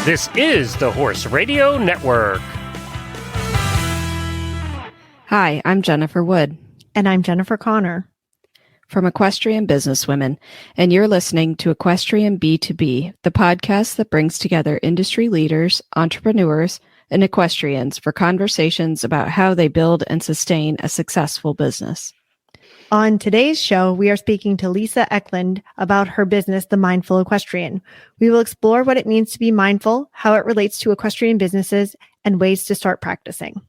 This is the Horse Radio Network. Hi, I'm Jennifer Wood. And I'm Jennifer Connor. From Equestrian Businesswomen, and you're listening to Equestrian B2B, the podcast that brings together industry leaders, entrepreneurs, and equestrians for conversations about how they build and sustain a successful business. On today's show, we are speaking to Lisa Eklund about her business, The Mindful Equestrian. We will explore what it means to be mindful, how it relates to equestrian businesses, and ways to start practicing.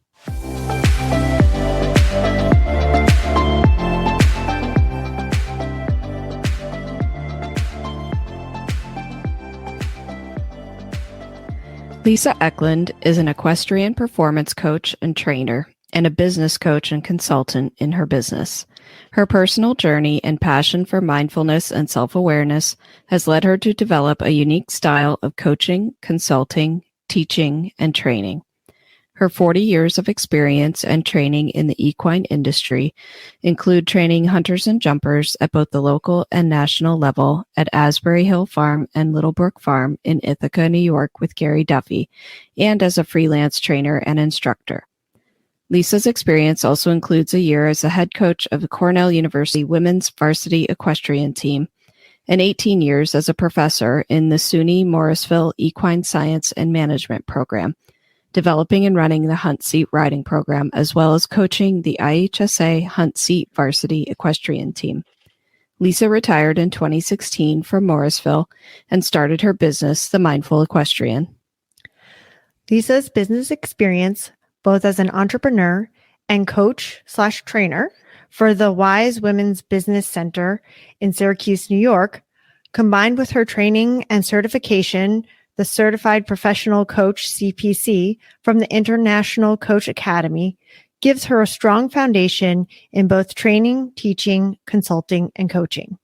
Lisa Eklund is an equestrian performance coach and trainer, and a business coach and consultant in her business. Her personal journey and passion for mindfulness and self-awareness has led her to develop a unique style of coaching, consulting, teaching, and training. Her 40 years of experience and training in the equine industry include training hunters and jumpers at both the local and national level at Asbury Hill Farm and Littlebrook Farm in Ithaca, New York with Gary Duffy, and as a freelance trainer and instructor. Lisa's experience also includes a year as a head coach of the Cornell University women's varsity equestrian team and 18 years as a professor in the SUNY Morrisville Equine Science and Management program, developing and running the Hunt Seat Riding program, as well as coaching the IHSA Hunt Seat varsity equestrian team. Lisa retired in 2016 from Morrisville and started her business, The Mindful Equestrian. Lisa's business experience, both as an entrepreneur and coach/trainer for the Wise Women's Business Center in Syracuse, New York, combined with her training and certification, the Certified Professional Coach CPC from the International Coach Academy, gives her a strong foundation in both training, teaching, consulting, and coaching.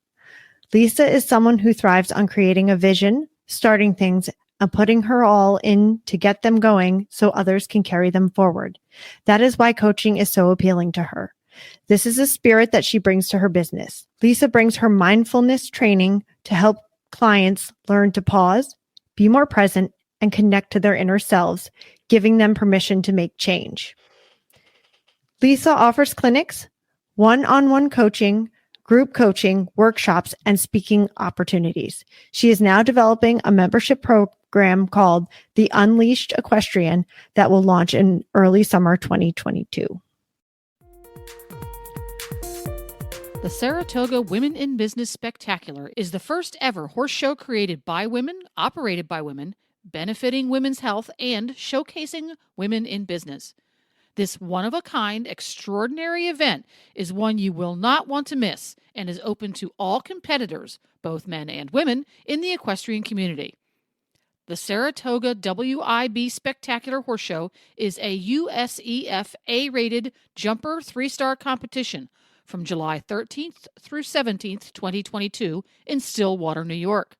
Lisa is someone who thrives on creating a vision, starting things, and putting her all in to get them going so others can carry them forward. That is why coaching is so appealing to her. This is a spirit that she brings to her business. Lisa brings her mindfulness training to help clients learn to pause, be more present, and connect to their inner selves, giving them permission to make change. Lisa offers clinics, one-on-one coaching, group coaching, workshops, and speaking opportunities. She is now developing a membership program called the Unleashed Equestrian that will launch in early summer 2022. The Saratoga Women in Business Spectacular is the first ever horse show created by women, operated by women, benefiting women's health, and showcasing women in business. This one-of-a-kind, extraordinary event is one you will not want to miss and is open to all competitors, both men and women, in the equestrian community. The Saratoga WIB Spectacular Horse Show is a USEF A-rated jumper 3-star competition from July 13th through 17th, 2022 in Stillwater, New York.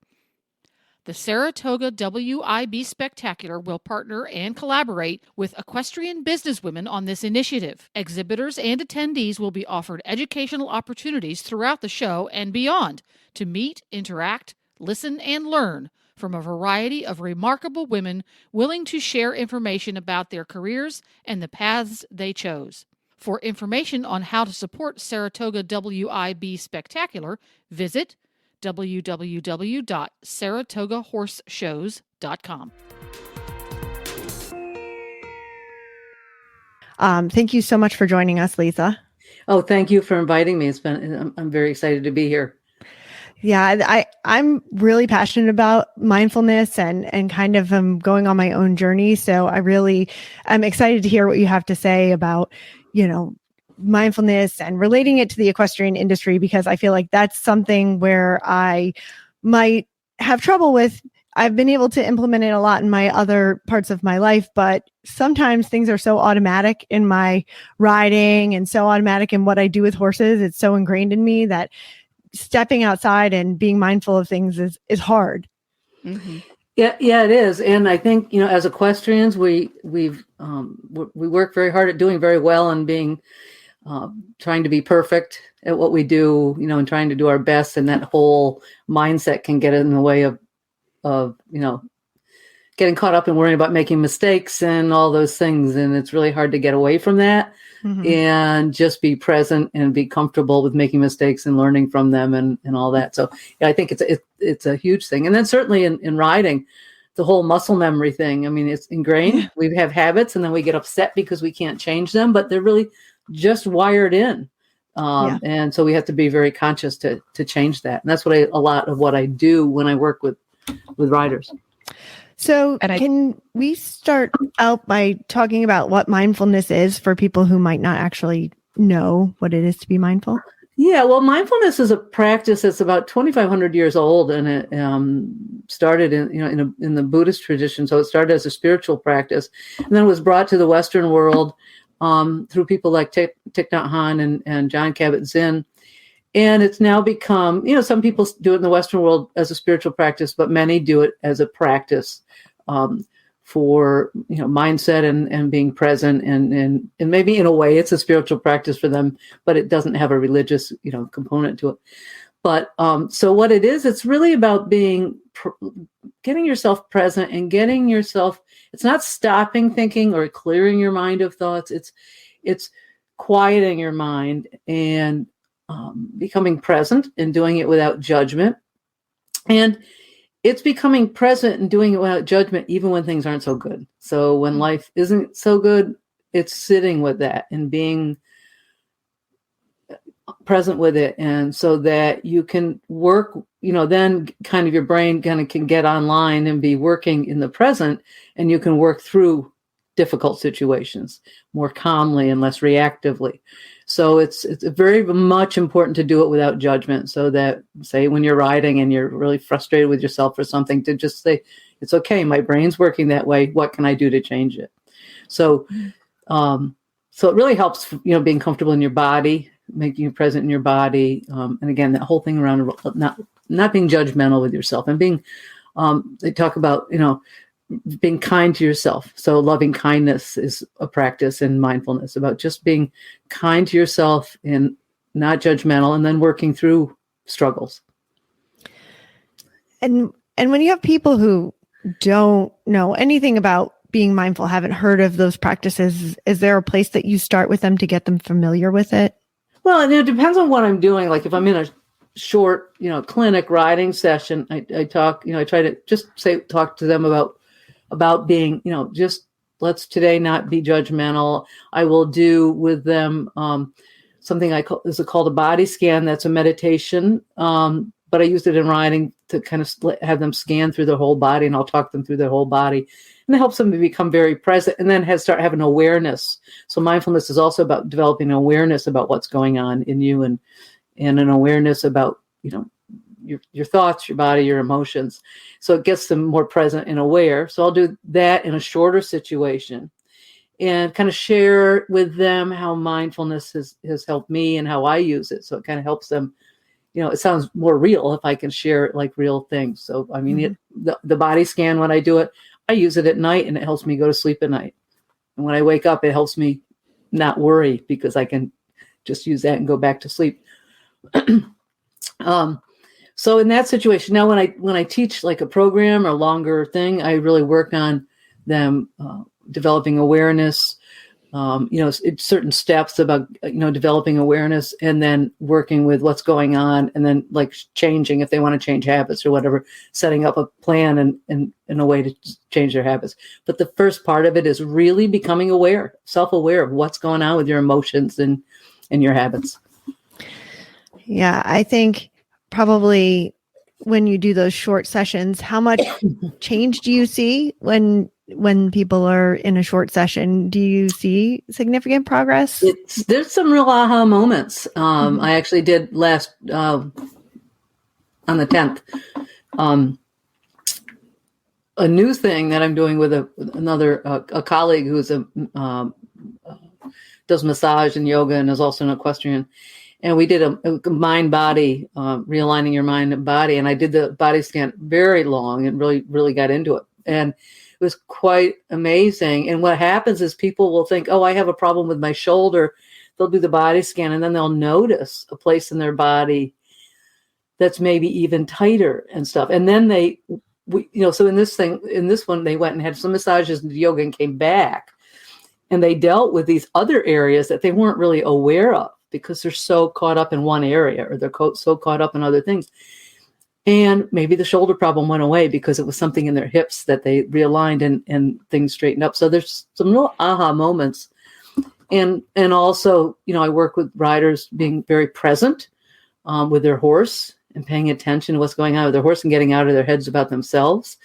The Saratoga WIB Spectacular will partner and collaborate with equestrian businesswomen on this initiative. Exhibitors and attendees will be offered educational opportunities throughout the show and beyond to meet, interact, listen, and learn from a variety of remarkable women willing to share information about their careers and the paths they chose. For information on how to support Saratoga WIB Spectacular, visit www.saratogahorseshows.com. Thank you so much for joining us, Lisa. Oh, thank you for inviting me. I'm very excited to be here. Yeah, I'm really passionate about mindfulness and kind of going on my own journey. So I'm excited to hear what you have to say about, mindfulness and relating it to the equestrian industry, because I feel like that's something where I might have trouble with. I've been able to implement it a lot in my other parts of my life, but sometimes things are so automatic in my riding and so automatic in what I do with horses. It's so ingrained in me that stepping outside and being mindful of things is hard. Mm-hmm. Yeah, it is. And I think, as equestrians, we work very hard at doing very well and being trying to be perfect at what we do, and trying to do our best. And that whole mindset can get in the way of getting caught up in worrying about making mistakes and all those things. And it's really hard to get away from that and just be present and be comfortable with making mistakes and learning from them and all that. So yeah, I think it's a huge thing. And then certainly in riding, the whole muscle memory thing. I mean, it's ingrained. Yeah. We have habits and then we get upset because we can't change them, but they're really just wired in. And so we have to be very conscious to change that. And that's what a lot of what I do when I work with riders. So can we start out by talking about what mindfulness is for people who might not actually know what it is to be mindful? Yeah, well, mindfulness is a practice that's about 2,500 years old, and it started in the Buddhist tradition. So it started as a spiritual practice, and then was brought to the Western world through people like Thich Nhat Hanh and Jon Kabat-Zinn. And it's now become, some people do it in the Western world as a spiritual practice, but many do it as a practice for, mindset and being present. And maybe in a way it's a spiritual practice for them, but it doesn't have a religious, component to it. But so what it is, it's really about getting yourself present and getting yourself, it's not stopping thinking or clearing your mind of thoughts. It's quieting your mind and becoming present and doing it without judgment. And it's becoming present and doing it without judgment, even when things aren't so good. So when life isn't so good, it's sitting with that and being present with it. And so that you can work, then kind of your brain kind of can get online and be working in the present, and you can work through difficult situations more calmly and less reactively. So it's very much important to do it without judgment, so that, say, when you're riding and you're really frustrated with yourself or something, to just say, it's okay, my brain's working that way. What can I do to change it? So, so it really helps, being comfortable in your body, making you present in your body. And again, that whole thing around not being judgmental with yourself and being, they talk about, being kind to yourself. So loving kindness is a practice in mindfulness, about just being kind to yourself and not judgmental, and then working through struggles. And when you have people who don't know anything about being mindful, haven't heard of those practices, is there a place that you start with them to get them familiar with it? Well, and it depends on what I'm doing. Like if I'm in a short, clinic riding session, I talk, I try to just talk to them about being, just let's today not be judgmental. I will do with them something is called a body scan. That's a meditation, but I used it in riding to kind of have them scan through their whole body, and I'll talk them through their whole body. And it helps them to become very present and then start having awareness. So mindfulness is also about developing awareness about what's going on in you and an awareness about, your thoughts, your body, your emotions. So it gets them more present and aware. So I'll do that in a shorter situation and kind of share with them how mindfulness has helped me and how I use it. So it kind of helps them, it sounds more real if I can share it like real things. So, I mean, the body scan, when I do it, I use it at night and it helps me go to sleep at night. And when I wake up, it helps me not worry because I can just use that and go back to sleep. So in that situation, now when I teach like a program or longer thing, I really work on them developing awareness, certain steps about, developing awareness and then working with what's going on and then like changing if they want to change habits or whatever, setting up a plan and in a way to change their habits. But the first part of it is really becoming aware, self-aware of what's going on with your emotions and your habits. Yeah, I think probably when you do those short sessions, how much change do you see when people are in a short session? Do you see significant progress? There's some real aha moments. I actually did last on the 10th. A new thing that I'm doing with another colleague who's does massage and yoga and is also an equestrian. And we did a mind-body, realigning your mind and body. And I did the body scan very long and really, really got into it. And it was quite amazing. And what happens is people will think, oh, I have a problem with my shoulder. They'll do the body scan and then they'll notice a place in their body that's maybe even tighter and stuff. And then they so in this one, they went and had some massages and yoga and came back, and they dealt with these other areas that they weren't really aware of because they're so caught up in one area, or they're so caught up in other things. And maybe the shoulder problem went away because it was something in their hips that they realigned and things straightened up. So there's some real aha moments. And also, I work with riders being very present with their horse and paying attention to what's going on with their horse and getting out of their heads about themselves.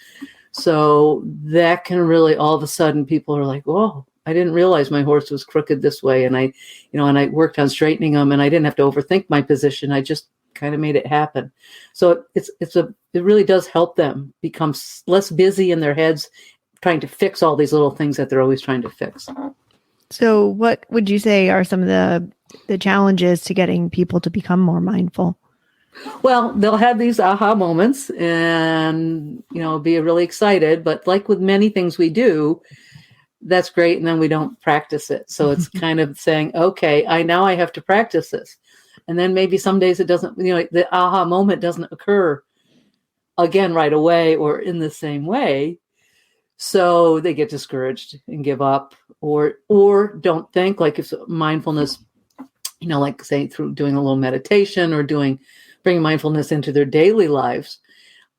So that can really, all of a sudden, people are like, whoa, I didn't realize my horse was crooked this way. And I worked on straightening them, and I didn't have to overthink my position. I just kind of made it happen. So it really does help them become less busy in their heads, trying to fix all these little things that they're always trying to fix. So what would you say are some of the challenges to getting people to become more mindful? Well, they'll have these aha moments and, be really excited. But like with many things we do, that's great. And then we don't practice it. So it's kind of saying, okay, I have to practice this. And then maybe some days it doesn't, the aha moment doesn't occur again right away or in the same way. So they get discouraged and give up or don't think, like if mindfulness, like say through doing a little meditation or bringing mindfulness into their daily lives.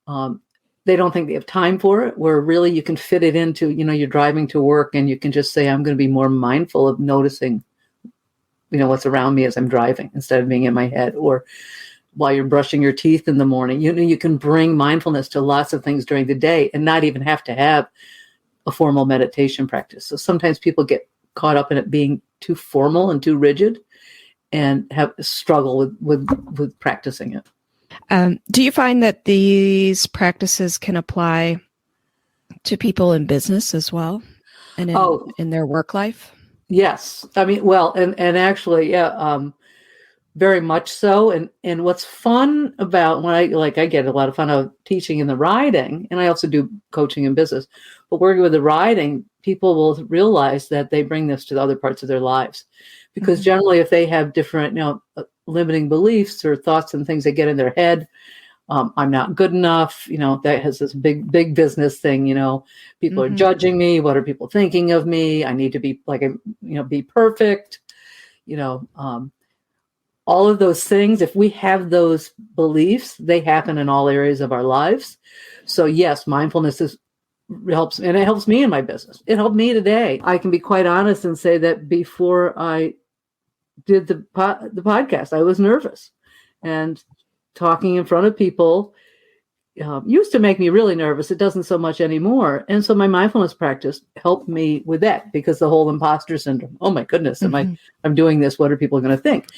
They don't think they have time for it, where really you can fit it into, you're driving to work and you can just say, I'm going to be more mindful of noticing, what's around me as I'm driving instead of being in my head, or while you're brushing your teeth in the morning. You can bring mindfulness to lots of things during the day and not even have to have a formal meditation practice. So sometimes people get caught up in it being too formal and too rigid and have struggle with practicing it. Do you find that these practices can apply to people in business as well and in their work life? Yes. I mean, well, and actually, yeah, very much so. And what's fun about when I get a lot of fun out of teaching in the riding, and I also do coaching in business, but working with the riding, people will realize that they bring this to the other parts of their lives. Because generally, if they have different, limiting beliefs or thoughts and things that get in their head, I'm not good enough. That has this big business thing. People are judging me. What are people thinking of me? I need to be be perfect. All of those things. If we have those beliefs, they happen in all areas of our lives. So yes, mindfulness helps, and it helps me in my business. It helped me today. I can be quite honest and say that before I did the podcast, I was nervous, and talking in front of people used to make me really nervous. It doesn't so much anymore. And so my mindfulness practice helped me with that, because the whole imposter syndrome. Oh my goodness, I'm doing this. What are people going to think?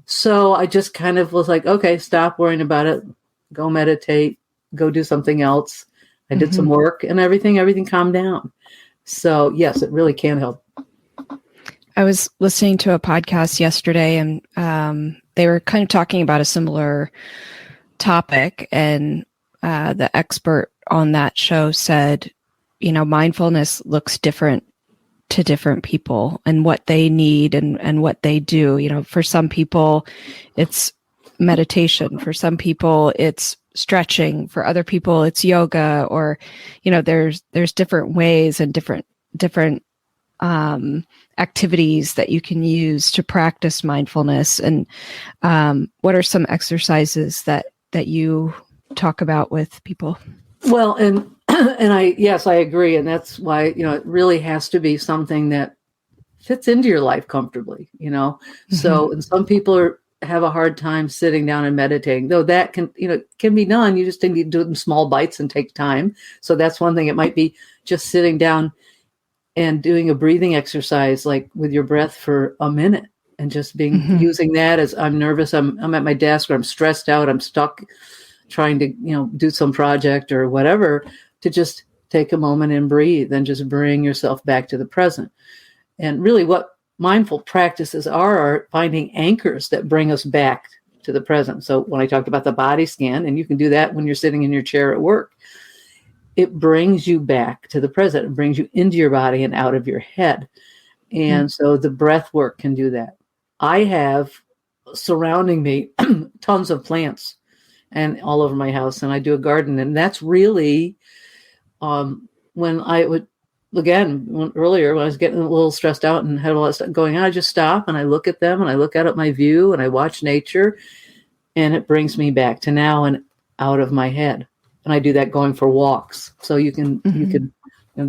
So I just kind of was like, okay, stop worrying about it. Go meditate, go do something else. I did some work and everything calmed down. So yes, it really can help. I was listening to a podcast yesterday, and they were kind of talking about a similar topic. And the expert on that show said, mindfulness looks different to different people and what they need and what they do. For some people, it's meditation. For some people, it's stretching. For other people, it's yoga, or, there's different ways and different activities that you can use to practice mindfulness. And what are some exercises that you talk about with people? Well, and I agree. And that's why, it really has to be something that fits into your life comfortably, So, and some people have a hard time sitting down and meditating, though that can be done. You just need to do it in small bites and take time. So that's one thing. It might be just sitting down and doing a breathing exercise, like with your breath for a minute, and just using that as I'm nervous, I'm at my desk, or I'm stressed out, I'm stuck trying to, do some project or whatever, to just take a moment and breathe and just bring yourself back to the present. And really what mindful practices are finding anchors that bring us back to the present. So when I talked about the body scan, and you can do that when you're sitting in your chair at work, it brings you back to the present. It brings you into your body and out of your head. And so the breath work can do that. I have surrounding me tons of plants. and all over my house, and I do a garden. And that's really when I would, earlier when I was getting a little stressed out and had a lot of stuff going on, I just stop and I look at them and I look out at my view and I watch nature, and it brings me back to now and out of my head. And I do that going for walks. So you can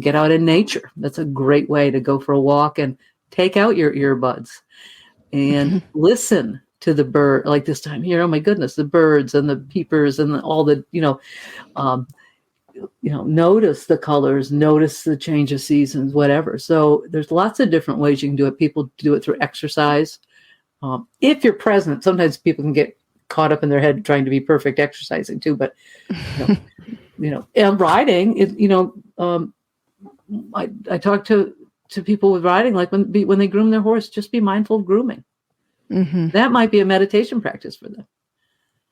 get out in nature. That's a great way to go for a walk and take out your earbuds and listen to the bird. Like this time here, oh my goodness, the birds and the peepers and all the, notice the colors, notice the change of seasons, whatever. So there's lots of different ways you can do it. People do it through exercise. If you're present, sometimes people can get caught up in their head trying to be perfect exercising too. But, and riding, I talk to people with riding, like when they groom their horse, just be mindful of grooming. Mm-hmm. That might be a meditation practice for them.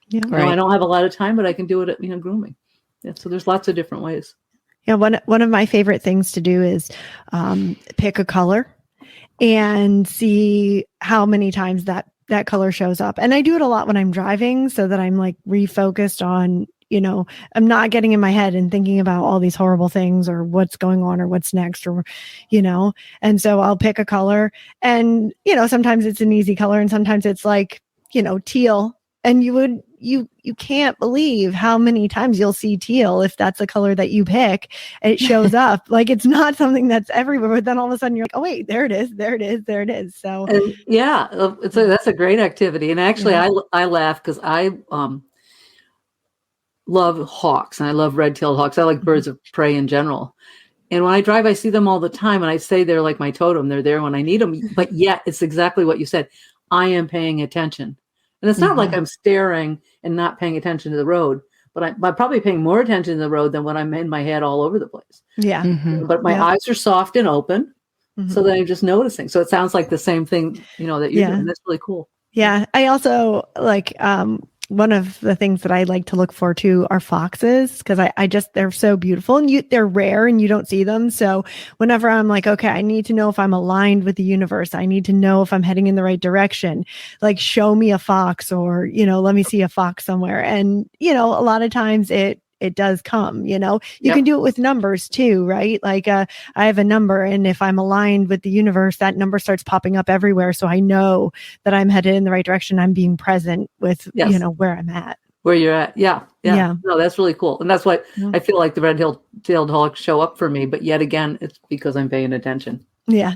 Yeah, right. I don't have a lot of time, but I can do it at, grooming. Yeah, so there's lots of different ways. Yeah, one of my favorite things to do is pick a color and see how many times that color shows up. And I do it a lot when I'm driving so that I'm like refocused on, I'm not getting in my head and thinking about all these horrible things or what's going on or what's next or, and so I'll pick a color and, sometimes it's an easy color and sometimes it's like, teal. And you can't believe how many times you'll see teal if that's a color that you pick. It shows up. Like it's not something that's everywhere, but then all of a sudden you're like, oh wait, there it is. So that's a great activity. And actually, I laugh because I love hawks and I love red-tailed hawks. I like birds of prey in general. And when I drive, I see them all the time, and I say they're like my totem. They're there when I need them. But yet, it's exactly what you said. I am paying attention. And it's not like I'm staring and not paying attention to the road, but I'm probably paying more attention to the road than when I'm in my head all over the place. Yeah. Mm-hmm. But my eyes are soft and open, so that I'm just noticing. So it sounds like the same thing, that you're doing. That's really cool. Yeah. I also like, one of the things that I like to look for too are foxes, because they're so beautiful and they're rare and you don't see them. So whenever I'm like, okay, I need to know if I'm aligned with the universe, I need to know if I'm heading in the right direction, like show me a fox or, let me see a fox somewhere. And, a lot of times it does come, you can do it with numbers too, right? Like, I have a number and if I'm aligned with the universe, that number starts popping up everywhere. So I know that I'm headed in the right direction. I'm being present with, where I'm at. Where you're at. Yeah. No, that's really cool. And that's why I feel like the red-tailed hawks show up for me. But yet again, it's because I'm paying attention. Yeah.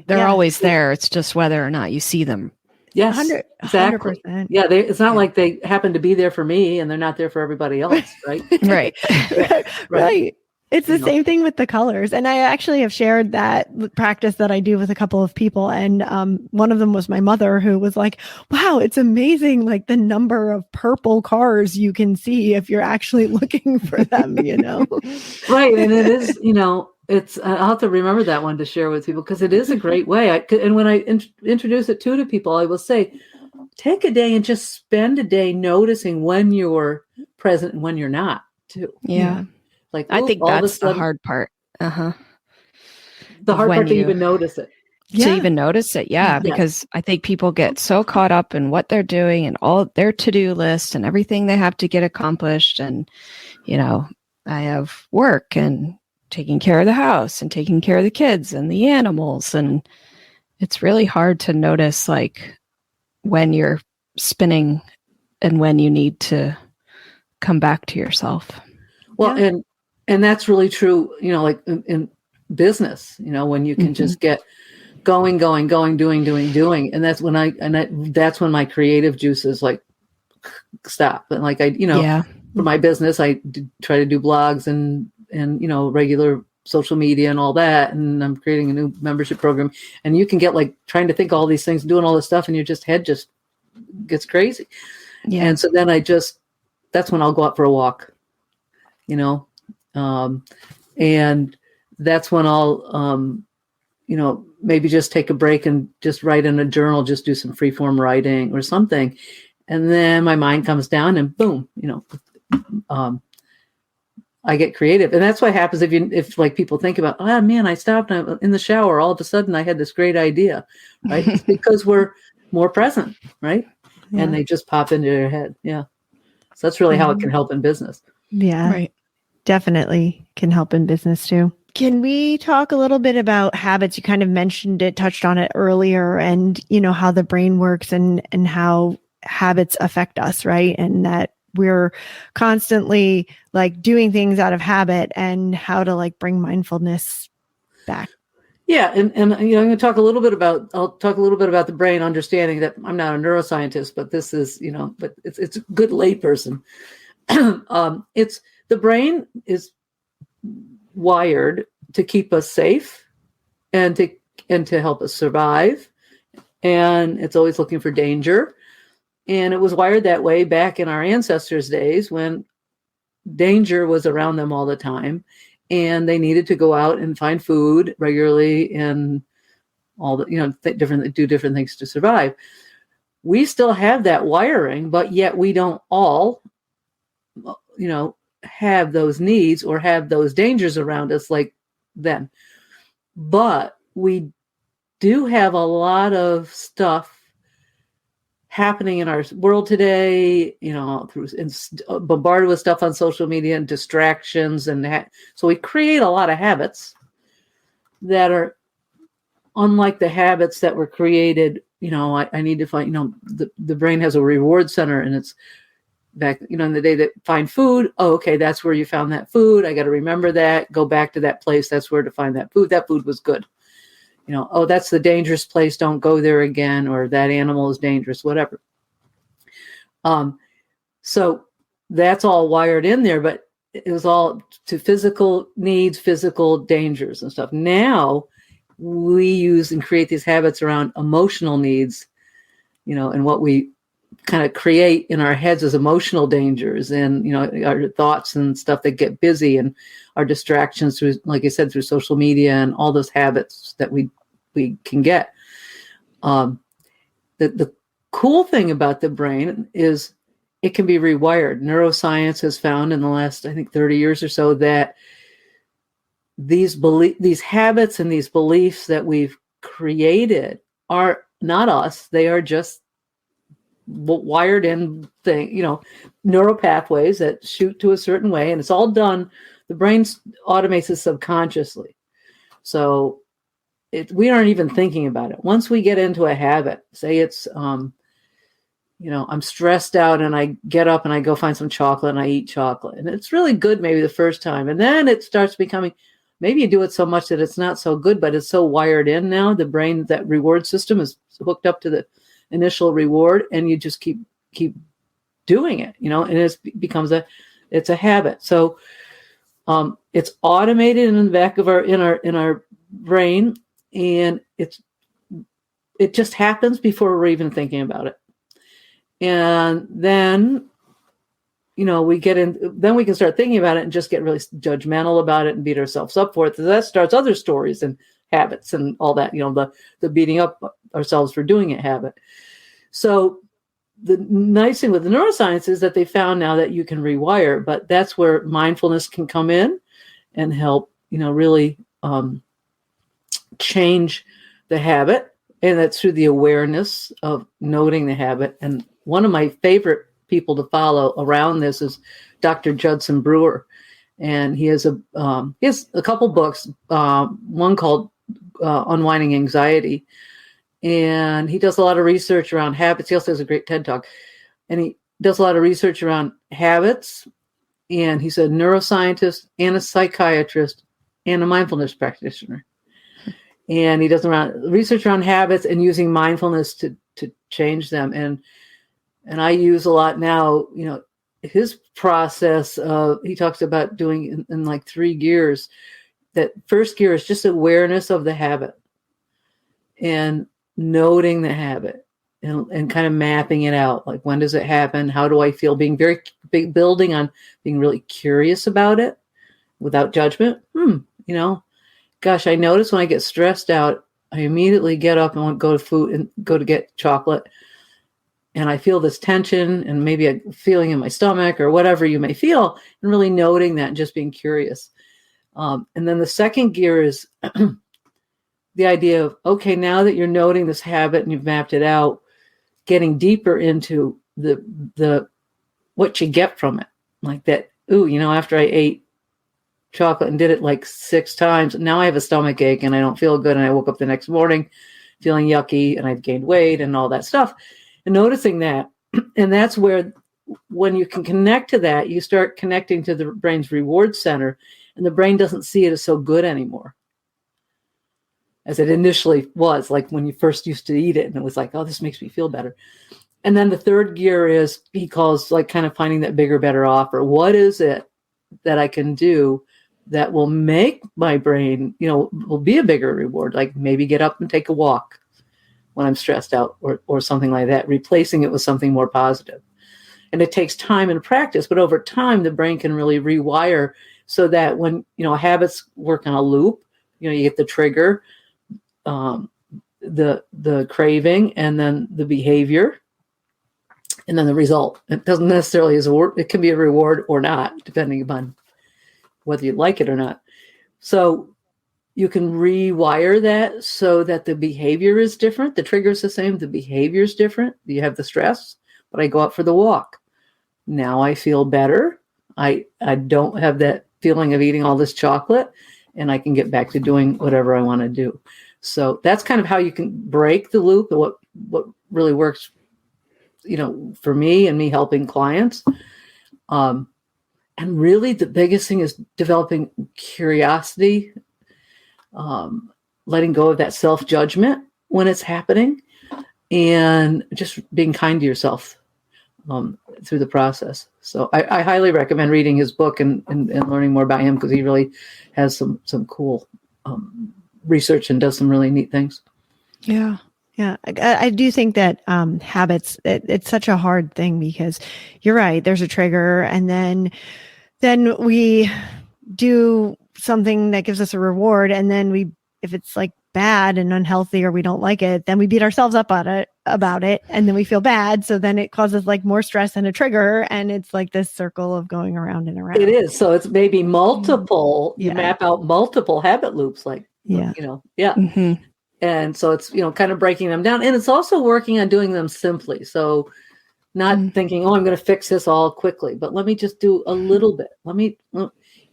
They're always there. It's just whether or not you see them. Yes, exactly. 100%. Yeah, it's not like they happen to be there for me and they're not there for everybody else, right? Right. It's the same thing with the colors. And I actually have shared that practice that I do with a couple of people. And one of them was my mother, who was like, wow, it's amazing, like the number of purple cars you can see if you're actually looking for them, Right. And it is, I'll have to remember that one to share with people because it is a great way. And when I introduce it to people, I will say, take a day and just spend a day noticing when you're present and when you're not too. Yeah. Like, I think that's the hard part. The hard part to even notice it. To even notice it. Yeah. Because I think people get so caught up in what they're doing and all their to-do list and everything they have to get accomplished. And, I have work and taking care of the house and taking care of the kids and the animals. And it's really hard to notice like when you're spinning and when you need to come back to yourself. Well, and that's really true, like in business, when you can just get going, doing. And that's when that's when my creative juices like stop. And like, for my business, I try to do blogs and regular social media and all that. And I'm creating a new membership program. And you can get like trying to think all these things, doing all this stuff, and your head just gets crazy. Yeah. And so then that's when I'll go out for a walk, and that's when I'll, maybe just take a break and just write in a journal, just do some free form writing or something. And then my mind comes down and boom, I get creative. And that's what happens if like people think about, oh man, I stopped in the shower. All of a sudden I had this great idea, right? It's because we're more present, right? Yeah. And they just pop into your head. Yeah. So that's really how it can help in business. Yeah, Right. definitely can help in business too. Can we talk a little bit about habits? You kind of mentioned it, touched on it earlier, and how the brain works and how habits affect us, right? And that we're constantly like doing things out of habit, and how to like bring mindfulness back. Yeah, and I'm going to talk a little bit about. I'll talk a little bit about the brain, understanding that I'm not a neuroscientist, but this is but it's a good layperson. It's the brain is wired to keep us safe and to help us survive, and it's always looking for danger. And it was wired that way back in our ancestors' days when danger was around them all the time, and they needed to go out and find food regularly and all the do different things to survive. We still have that wiring, but yet we don't all have those needs or have those dangers around us like then. But we do have a lot of stuff happening in our world today, through bombarded with stuff on social media and distractions, and so we create a lot of habits that are unlike the habits that were created. I need to find. The brain has a reward center, and it's back. In the day that find food. Oh, okay, that's where you found that food. I got to remember that. Go back to that place. That's where to find that food. That food was good. Oh, that's the dangerous place. Don't go there again. Or that animal is dangerous, whatever. So that's all wired in there, but it was all to physical needs, physical dangers and stuff. Now we use and create these habits around emotional needs, and what we kind of create in our heads as emotional dangers, and, our thoughts and stuff that get busy, and our distractions through, like I said, through social media and all those habits that we can get. The cool thing about the brain is it can be rewired. Neuroscience has found in the last, I think, 30 years or so that these habits and these beliefs that we've created are not us. They are just wired in neural pathways that shoot to a certain way, and it's all done. The brain automates it subconsciously. So we aren't even thinking about it. Once we get into a habit, say it's, I'm stressed out and I get up and I go find some chocolate and I eat chocolate. And it's really good maybe the first time. And then it starts becoming, maybe you do it so much that it's not so good, but it's so wired in now. The brain, that reward system is hooked up to the initial reward, and you just keep doing it, and it becomes it's a habit. So it's automated in the back of our brain, and it just happens before we're even thinking about it. And then we get in, then we can start thinking about it and just get really judgmental about it and beat ourselves up for it. So that starts other stories and habits and all that, the beating up ourselves for doing it habit. So the nice thing with the neuroscience is that they found now that you can rewire, but that's where mindfulness can come in and help, really change the habit. And that's through the awareness of noting the habit. And one of my favorite people to follow around this is Dr. Judson Brewer. And he has a couple books, one called Unwinding Anxiety. And he does a lot of research around habits. He also has a great TED Talk. And he does a lot of research around habits. And he's a neuroscientist and a psychiatrist and a mindfulness practitioner. And he does research around habits and using mindfulness to change them. And I use a lot now, his process of, he talks about doing in like 3 gears. That first gear is just awareness of the habit and noting the habit and kind of mapping it out. Like, when does it happen? How do I feel? Being very big, building on being really curious about it without judgment. Gosh, I notice when I get stressed out, I immediately get up and want to go to food and go to get chocolate. And I feel this tension and maybe a feeling in my stomach or whatever you may feel, and really noting that and just being curious. And then the second gear is the idea of, okay, now that you're noting this habit and you've mapped it out, getting deeper into the what you get from it. Like that, ooh, after I ate chocolate and did it like 6 times, now I have a stomach ache and I don't feel good. And I woke up the next morning feeling yucky and I've gained weight and all that stuff. And noticing that, and that's where, when you can connect to that, you start connecting to the brain's reward center, and the brain doesn't see it as so good anymore as it initially was, like when you first used to eat it and it was like, oh, this makes me feel better. And then the third gear is, he calls, like, kind of finding that bigger, better offer. What is it that I can do that will make my brain, will be a bigger reward? Like maybe get up and take a walk when I'm stressed out, or something like that, replacing it with something more positive. And it takes time and practice, but over time, the brain can really rewire so that when, habits work on a loop, you get the trigger, the craving, and then the behavior, and then the result. It doesn't necessarily it can be a reward or not, depending upon whether you like it or not. So you can rewire that so that the behavior is different. The trigger is the same. The behavior is different. You have the stress, but I go out for the walk. Now I feel better. I don't have that feeling of eating all this chocolate, and I can get back to doing whatever I want to do. So that's kind of how you can break the loop, and what really works, for me and me helping clients. And really the biggest thing is developing curiosity, letting go of that self-judgment when it's happening, and just being kind to yourself through the process. So I highly recommend reading his book and learning more about him, because he really has some cool research and does some really neat things. Yeah. Yeah. I do think that habits, it's such a hard thing, because you're right. There's a trigger, and then we do something that gives us a reward. And then if it's like bad and unhealthy, or we don't like it, then we beat ourselves up about it. And then we feel bad. So then it causes like more stress and a trigger. And it's like this circle of going around and around. It is. So it's maybe multiple, Yeah. You map out multiple habit loops, like, yeah. Mm-hmm. And so it's, kind of breaking them down. And it's also working on doing them simply. So not thinking, oh, I'm going to fix this all quickly, but let me just do a little bit. Let me,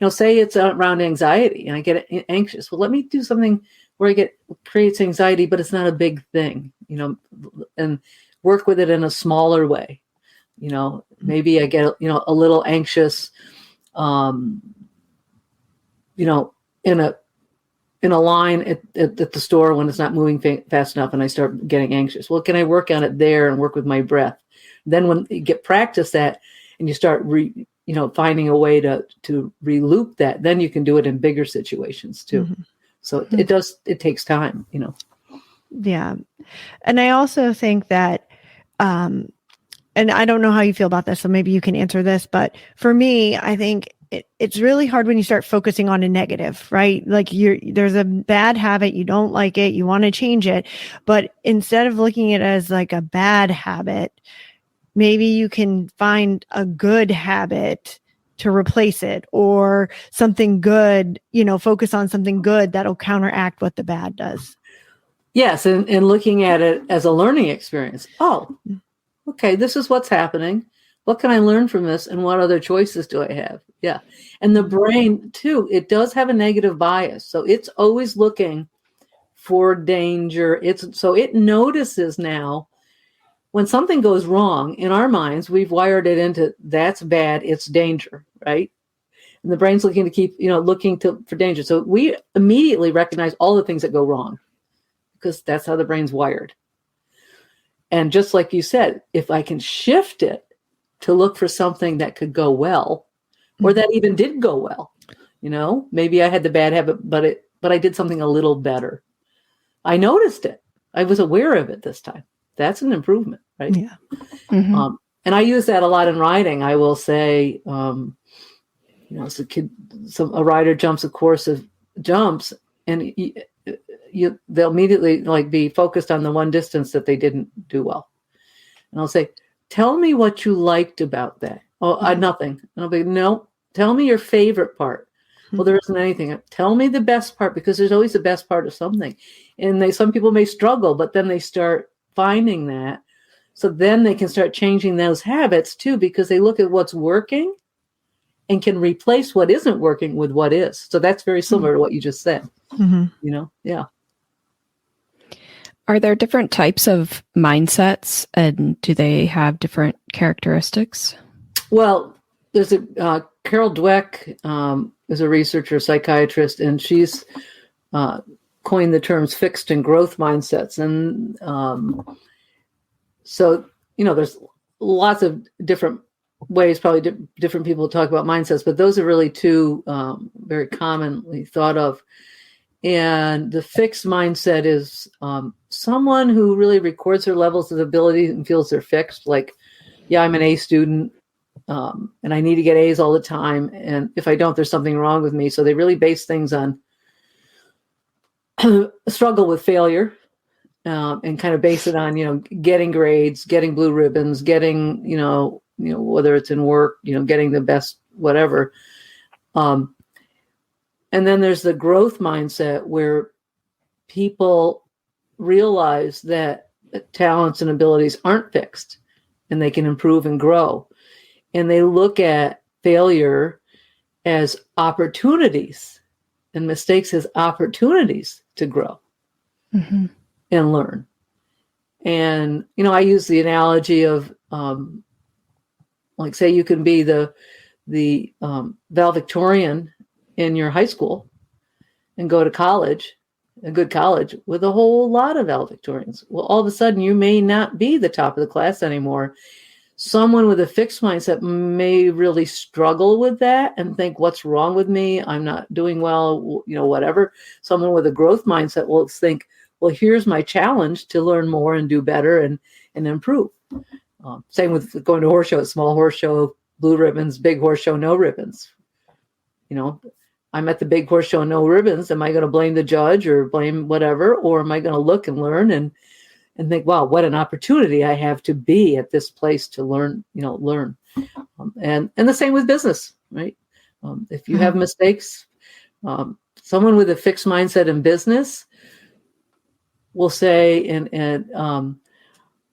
say it's around anxiety and I get anxious. Well, let me do something where creates anxiety, but it's not a big thing, and work with it in a smaller way. Maybe I get, a little anxious, in a line at the store when it's not moving fast enough, and I start getting anxious. Well, can I work on it there and work with my breath? Then when you get practice that, and you start finding a way to re-loop that, then you can do it in bigger situations too. Mm-hmm. So it takes time, Yeah. And I also think that, and I don't know how you feel about this, so maybe you can answer this, but for me, I think it's really hard when you start focusing on a negative, right? Like there's a bad habit, you don't like it, you want to change it, but instead of looking at it as like a bad habit, maybe you can find a good habit to replace it, or something good, focus on something good that'll counteract what the bad does. Yes. And looking at it as a learning experience. Oh, okay, this is what's happening. What can I learn from this? And what other choices do I have? Yeah. And the brain too, it does have a negative bias. So it's always looking for danger. So it notices now when something goes wrong in our minds, we've wired it into that's bad, it's danger, right? And the brain's looking to keep, looking for danger. So we immediately recognize all the things that go wrong, because that's how the brain's wired. And just like you said, if I can shift it to look for something that could go well, or that even did go well, maybe I had the bad habit, but I did something a little better. I noticed it. I was aware of it this time. That's an improvement, right? Yeah. Mm-hmm. And I use that a lot in riding. I will say, as a kid, a rider jumps a course of jumps, and they'll immediately be focused on the one distance that they didn't do well. And I'll say, tell me what you liked about that. Oh, nothing. And I'll be, no, tell me your favorite part. Well, there isn't anything. Tell me the best part, because there's always the best part of something. And some people may struggle, but then they start finding that. So then they can start changing those habits too, because they look at what's working and can replace what isn't working with what is. So that's very similar to what you just said. Yeah. Are there different types of mindsets, and do they have different characteristics? Well, there's a Carol Dweck is a researcher, psychiatrist, and she's coined the terms fixed and growth mindsets. And so, there's lots of different ways, probably different people talk about mindsets, but those are really two very commonly thought of. And the fixed mindset is someone who really records their levels of ability and feels they're fixed. Like, yeah, I'm an A student and I need to get A's all the time. And if I don't, there's something wrong with me. So they really base things on struggle with failure and kind of base it on, getting grades, getting blue ribbons, getting, whether it's in work, getting the best, whatever. And then there's the growth mindset where people realize that talents and abilities aren't fixed and they can improve and grow. And they look at failure as opportunities and mistakes as opportunities to grow and learn. And, I use the analogy of, like, say you can be the valedictorian in your high school and go to college, a good college, with a whole lot of valedictorians. Well, all of a sudden you may not be the top of the class anymore. Someone with a fixed mindset may really struggle with that and think, what's wrong with me? I'm not doing well, whatever. Someone with a growth mindset will think, well, here's my challenge to learn more and do better and improve. Same with going to a horse show, a small horse show, blue ribbons, big horse show, no ribbons. I'm at the big horse show, no ribbons. Am I going to blame the judge or blame whatever? Or am I going to look and learn and think, wow, what an opportunity I have to be at this place to learn. And the same with business, right? If you have mistakes, someone with a fixed mindset in business will say,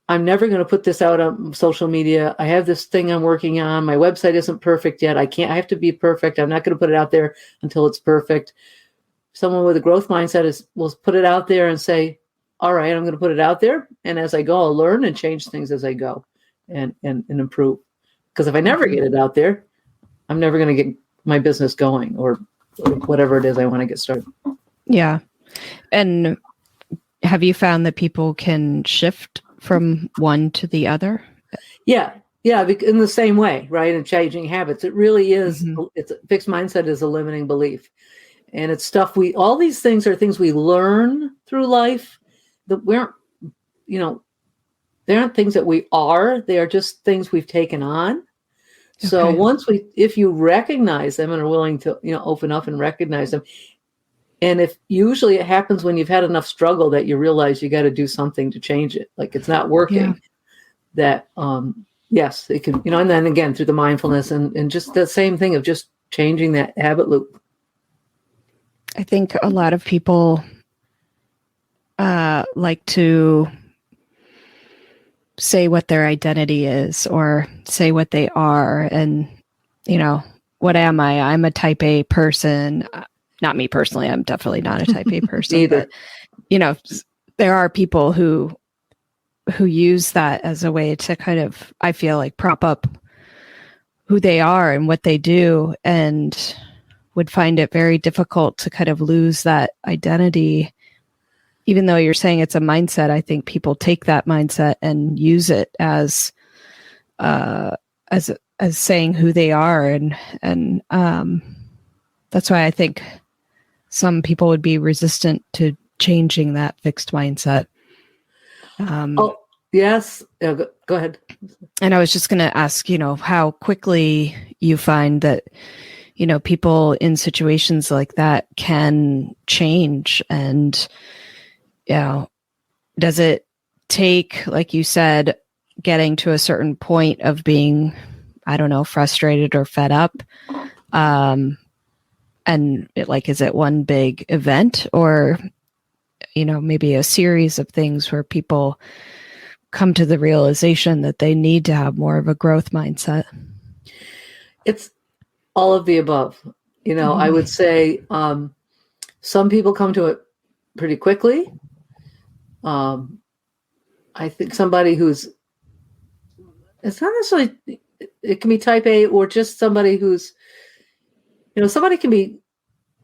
I'm never going to put this out on social media. I have this thing I'm working on. My website isn't perfect yet. I have to be perfect. I'm not going to put it out there until it's perfect. Someone with a growth mindset will put it out there and say, all right, I'm going to put it out there. And as I go, I'll learn and change things as I go and improve. Because if I never get it out there, I'm never going to get my business going or whatever it is I want to get started. Yeah. And have you found that people can shift from one to the other? Yeah, in the same way, right? And changing habits. It really is. It's a fixed mindset is a limiting belief. And it's stuff all these things are things we learn through life that they aren't things that we are. They are just things we've taken on. Okay. So if you recognize them and are willing to, open up and recognize them, and usually it happens when you've had enough struggle that you realize you got to do something to change it. Like it's not working. Yeah. That, yes, it can, and then again, through the mindfulness and just the same thing of just changing that habit loop. I think a lot of people like to say what their identity is or say what they are. And, what am I? I'm a type A person. Not me personally. I'm definitely not a type A person. Either. But, there are people who use that as a way to kind of, I feel like, prop up who they are and what they do, and would find it very difficult to kind of lose that identity. Even though you're saying it's a mindset, I think people take that mindset and use it as saying who they are, and that's why I think some people would be resistant to changing that fixed mindset. Yes. Go ahead. And I was just going to ask, how quickly you find that, people in situations like that can change. And, does it take, like you said, getting to a certain point of being, I don't know, frustrated or fed up? And is it one big event or, maybe a series of things where people come to the realization that they need to have more of a growth mindset? It's all of the above. I would say some people come to it pretty quickly. I think somebody it's not necessarily, it can be type A or just somebody who's, somebody can be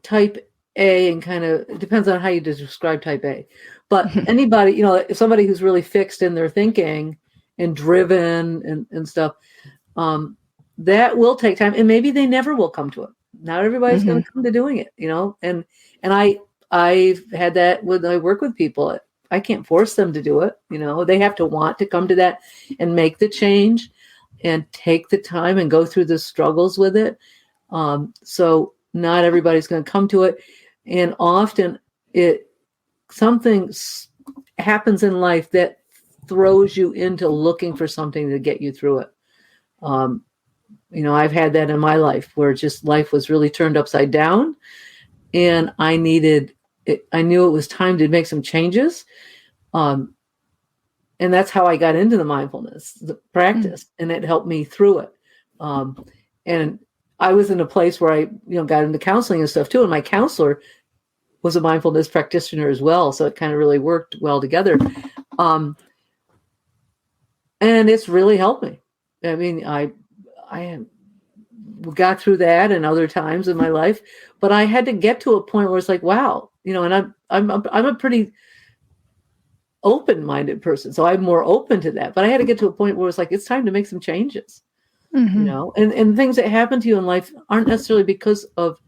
type A and kind of, it depends on how you describe type A. But anybody, if somebody who's really fixed in their thinking and driven and stuff, that will take time, and maybe they never will come to it. Not everybody's going to come to doing it, and I've had that when I work with people. I can't force them to do it. They have to want to come to that and make the change and take the time and go through the struggles with it. So not everybody's going to come to it. And often something happens in life that throws you into looking for something to get you through it. I've had that in my life where just life was really turned upside down, and I knew it was time to make some changes. And that's how I got into the mindfulness, the practice, and it helped me through it. And I was in a place where I, got into counseling and stuff too. And my counselor was a mindfulness practitioner as well. So it kind of really worked well together. And it's really helped me. I mean, I got through that and other times in my life, but I had to get to a point where it's like, wow, and I'm a pretty open-minded person, so I'm more open to that. But I had to get to a point where it's like, it's time to make some changes, and things that happen to you in life aren't necessarily because of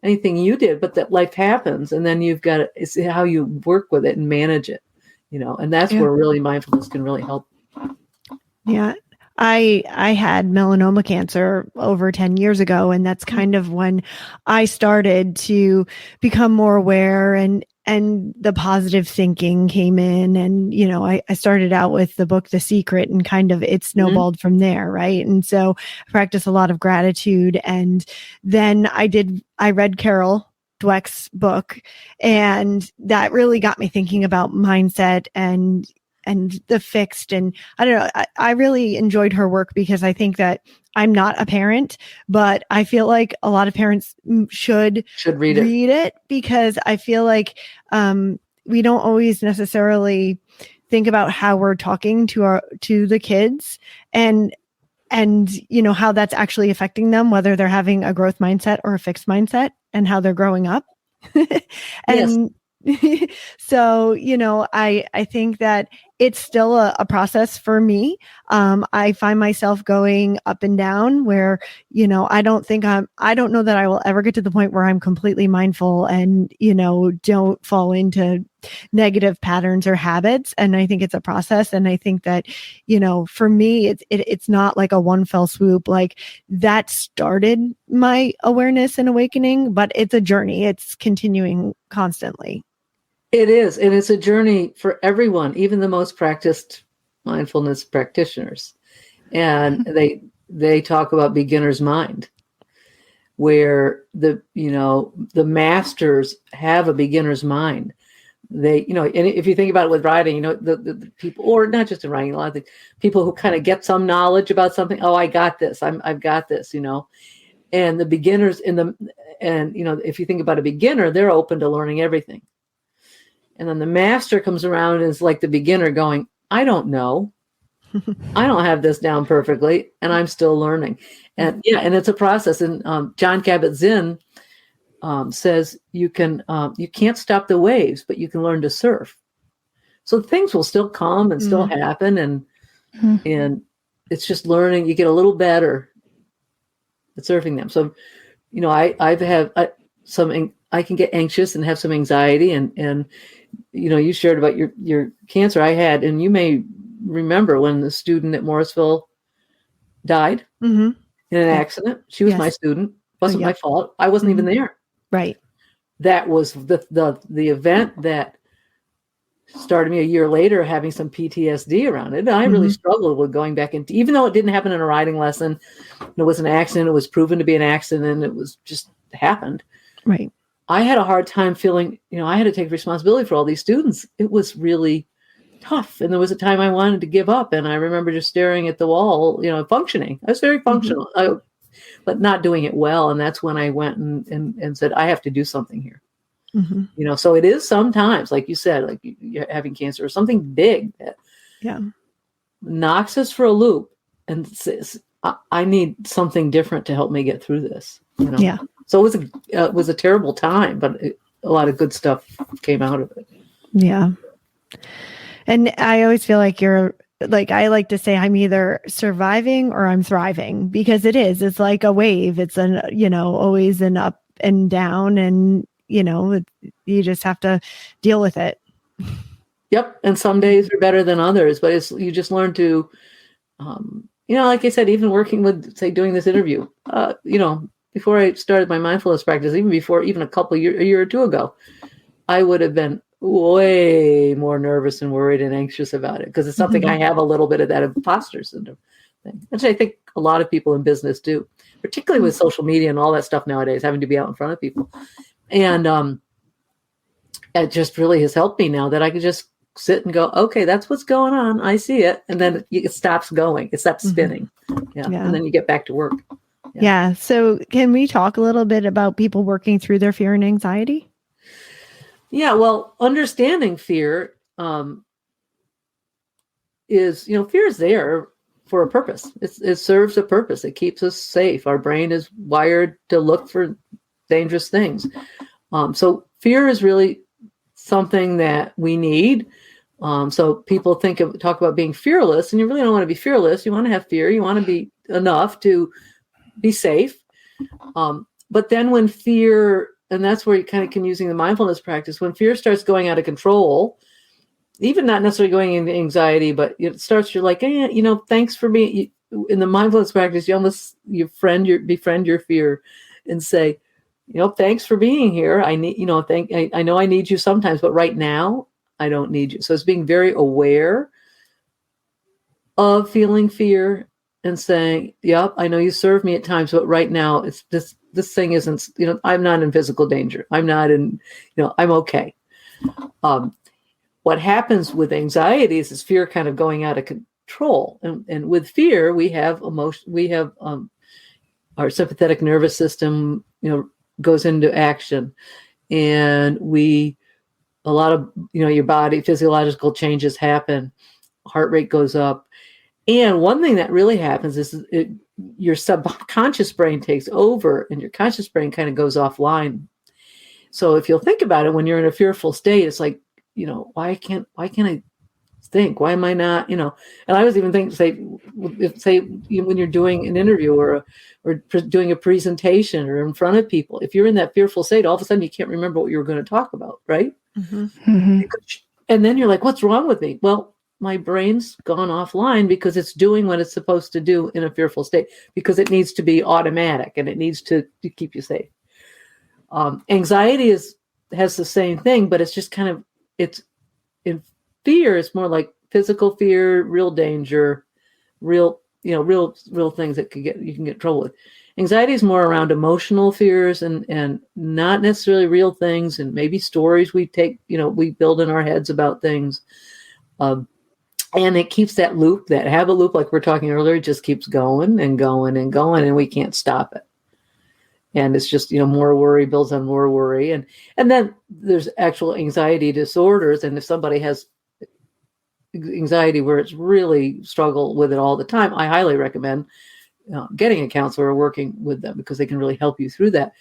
anything you did, but that life happens, and then you've got it's how you work with it and manage it, and that's where really mindfulness can really help. Yeah. I had melanoma cancer over 10 years ago, and that's kind of when I started to become more aware, and the positive thinking came in. And, I started out with the book, The Secret, and kind of it snowballed from there. Right. And so I practiced a lot of gratitude. And then I read Carol Dweck's book, and that really got me thinking about mindset and the fixed. And I don't know, I really enjoyed her work because I think that I'm not a parent, but I feel like a lot of parents should read it, because I feel like we don't always necessarily think about how we're talking to the kids and how that's actually affecting them, whether they're having a growth mindset or a fixed mindset, and how they're growing up. And so, I think that it's still a process for me. I find myself going up and down where, I don't know that I will ever get to the point where I'm completely mindful and, don't fall into negative patterns or habits. And I think it's a process. And I think that, for me, it's not like a one fell swoop. Like that started my awareness and awakening, but it's a journey. It's continuing constantly. It is. And it's a journey for everyone, even the most practiced mindfulness practitioners. And they talk about beginner's mind, where the masters have a beginner's mind. They, and if you think about it with writing, the people, or not just in writing, a lot of the people who kind of get some knowledge about something. Oh, I got this. I've got this, and the beginners if you think about a beginner, they're open to learning everything. And then the master comes around and is like the beginner going, I don't know. I don't have this down perfectly, and I'm still learning. And and it's a process. And John Kabat-Zinn says you can't stop the waves, but you can learn to surf. So things will still come and still happen, and it's just learning. You get a little better at surfing them. So, I can get anxious and have some anxiety, and you shared about your cancer. I had, and you may remember when the student at Morrisville died in an accident. She was my student. It wasn't my fault. I wasn't even there. Right. That was the event that started me a year later having some PTSD around it. And I really struggled with going back into, even though it didn't happen in a riding lesson, it was an accident. It was proven to be an accident. It was just happened. Right. I had a hard time feeling, I had to take responsibility for all these students. It was really tough. And there was a time I wanted to give up. And I remember just staring at the wall, functioning. I was very functional, but not doing it well. And that's when I went and said, I have to do something here. So it is sometimes, like you said, like you're having cancer or something big that knocks us for a loop and says, I need something different to help me get through this. So it was a terrible time, but a lot of good stuff came out of it. Yeah. And I always feel like I like to say I'm either surviving or I'm thriving, because it's like a wave. It's always an up and down, and you just have to deal with it. Yep. And some days are better than others, but you just learn to, like I said, even working with, say, doing this interview, before I started my mindfulness practice, even a year or two ago, I would have been way more nervous and worried and anxious about it, because it's something I have a little bit of that imposter syndrome thing, which I think a lot of people in business do, particularly with social media and all that stuff nowadays, having to be out in front of people. And it just really has helped me now that I can just sit and go, okay, that's what's going on. I see it. And then it stops going. It stops spinning. And then you get back to work. Yeah. So can we talk a little bit about people working through their fear and anxiety? Yeah. Well, understanding fear is, fear is there for a purpose. It serves a purpose. It keeps us safe. Our brain is wired to look for dangerous things. So fear is really something that we need. So people talk about being fearless, and you really don't want to be fearless. You want to have fear. You want to be enough to be safe. But then when fear, and that's where you kind of can using the mindfulness practice, when fear starts going out of control, even not necessarily going into anxiety, but it starts, you're like, thanks for being, in the mindfulness practice, you almost, befriend your fear and say, thanks for being here. I need, I know I need you sometimes, but right now I don't need you. So it's being very aware of feeling fear and saying, yep, I know you serve me at times, but right now it's this thing isn't, I'm not in physical danger. I'm not in, I'm okay. What happens with anxiety is fear kind of going out of control. And with fear, we have emotion, our sympathetic nervous system, goes into action, and a lot of, your body physiological changes happen, heart rate goes up. And one thing that really happens is your subconscious brain takes over and your conscious brain kind of goes offline. So if you'll think about it, when you're in a fearful state, it's like, why can't I think? Why am I not, and I was even thinking, say when you're doing an interview or doing a presentation or in front of people, if you're in that fearful state, all of a sudden you can't remember what you were going to talk about, right? And then you're like, what's wrong with me? Well, my brain's gone offline because it's doing what it's supposed to do in a fearful state, because it needs to be automatic and it needs to keep you safe. Anxiety has the same thing, but it's just kind of, it's in fear. It's more like physical fear, real danger, real things that you can get in trouble with. Anxiety is more around emotional fears and not necessarily real things, and maybe stories we take, we build in our heads about things. And it keeps that habit loop, like we're talking earlier, just keeps going and going and going, and we can't stop it. And it's just, more worry builds on more worry. And then there's actual anxiety disorders. And if somebody has anxiety where it's really struggle with it all the time, I highly recommend getting a counselor or working with them, because they can really help you through that.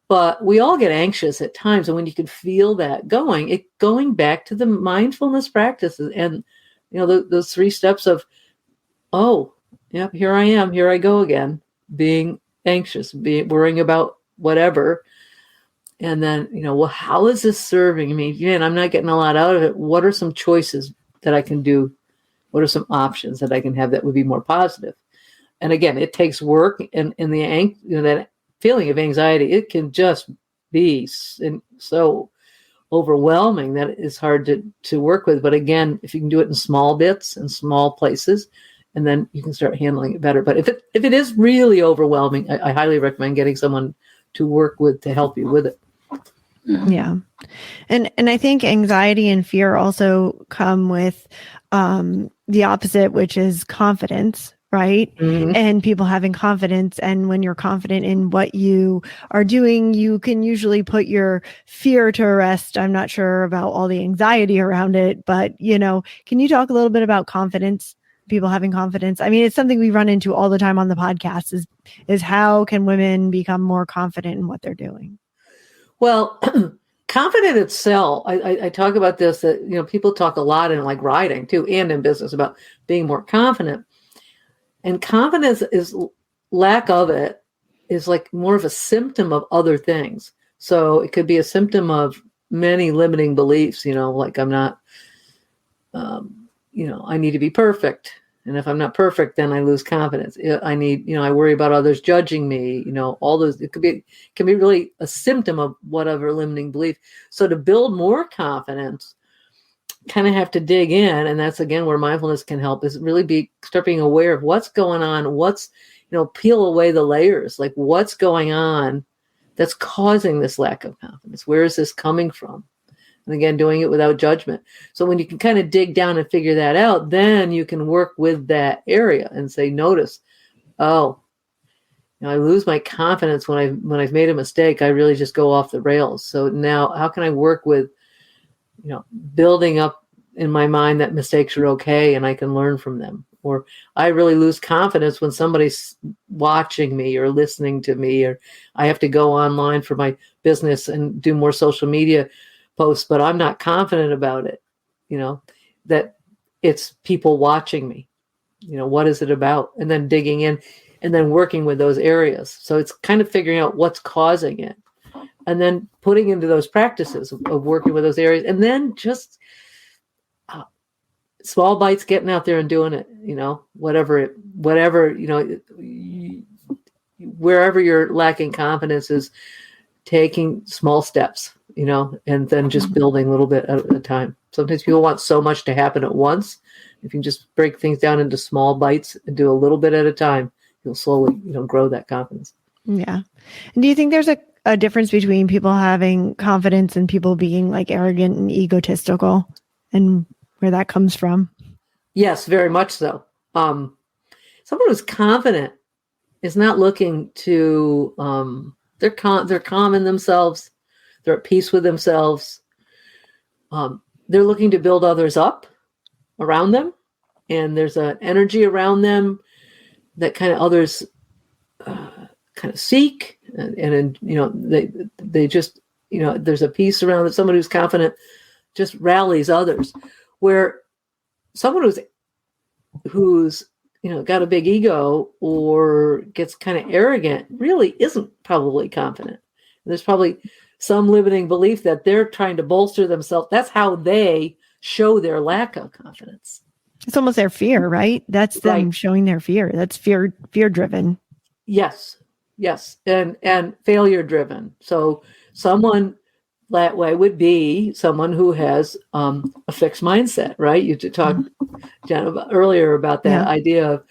But we all get anxious at times. And when you can feel that going back to the mindfulness practices and, those 3 steps of, oh, yep, here I am, here I go again, being anxious, worrying about whatever. And then, well, how is this serving me? Man, I'm not getting a lot out of it. What are some choices that I can do? What are some options that I can have that would be more positive? And again, it takes work, and that feeling of anxiety, it can just be so overwhelming that it's hard to work with. But again, if you can do it in small bits and small places, and then you can start handling it better. But if it is really overwhelming, I highly recommend getting someone to work with to help you with it. Yeah. And I think anxiety and fear also come with the opposite, which is confidence, right? Mhm. And people having confidence. And when you're confident in what you are doing, you can usually put your fear to rest. I'm not sure about all the anxiety around it, but can you talk a little bit about confidence? People having confidence. I mean, it's something we run into all the time on the podcast is how can women become more confident in what they're doing? Well, confident itself, I talk about this, that, people talk a lot in like writing too, and in business about being more confident. And confidence is lack of it is like more of a symptom of other things. So it could be a symptom of many limiting beliefs, like I'm not, I need to be perfect. And if I'm not perfect, then I lose confidence. I need, I worry about others judging me, all those, can be really a symptom of whatever limiting belief. So to build more confidence, kind of have to dig in. And that's again, where mindfulness can help, is really start being aware of what's going on. Peel away the layers, like what's going on that's causing this lack of confidence. Where is this coming from? And again, doing it without judgment. So when you can kind of dig down and figure that out, then you can work with that area and say, notice, I lose my confidence when I've made a mistake. I really just go off the rails. So now how can I work with, building up in my mind that mistakes are okay and I can learn from them? Or I really lose confidence when somebody's watching me or listening to me, or I have to go online for my business and do more social media posts, but I'm not confident about it, that it's people watching me, what is it about? And then digging in and then working with those areas. So it's kind of figuring out what's causing it and then putting into those practices of working with those areas, and then just small bites, getting out there and doing it, whatever, wherever you're lacking confidence is taking small steps, and then just building a little bit at a time. Sometimes people want so much to happen at once. If you just break things down into small bites and do a little bit at a time, you'll slowly, grow that confidence. Yeah. And do you think there's a difference between people having confidence and people being like arrogant and egotistical, and where that comes from? Yes, very much so. Someone who's confident is not looking to, they're calm in themselves. They're at peace with themselves. They're looking to build others up around them. And there's an energy around them that kind of others kind of seek. And they just, there's a peace around it. Someone who's confident just rallies others. Where someone who's got a big ego or gets kind of arrogant really isn't probably confident. There's probably some limiting belief that they're trying to bolster themselves. That's how they show their lack of confidence. It's almost their fear, right? That's them showing their fear. That's fear driven. Yes. And failure driven. So someone that way would be someone who has a fixed mindset, right? You talked, Jen, earlier about that idea of,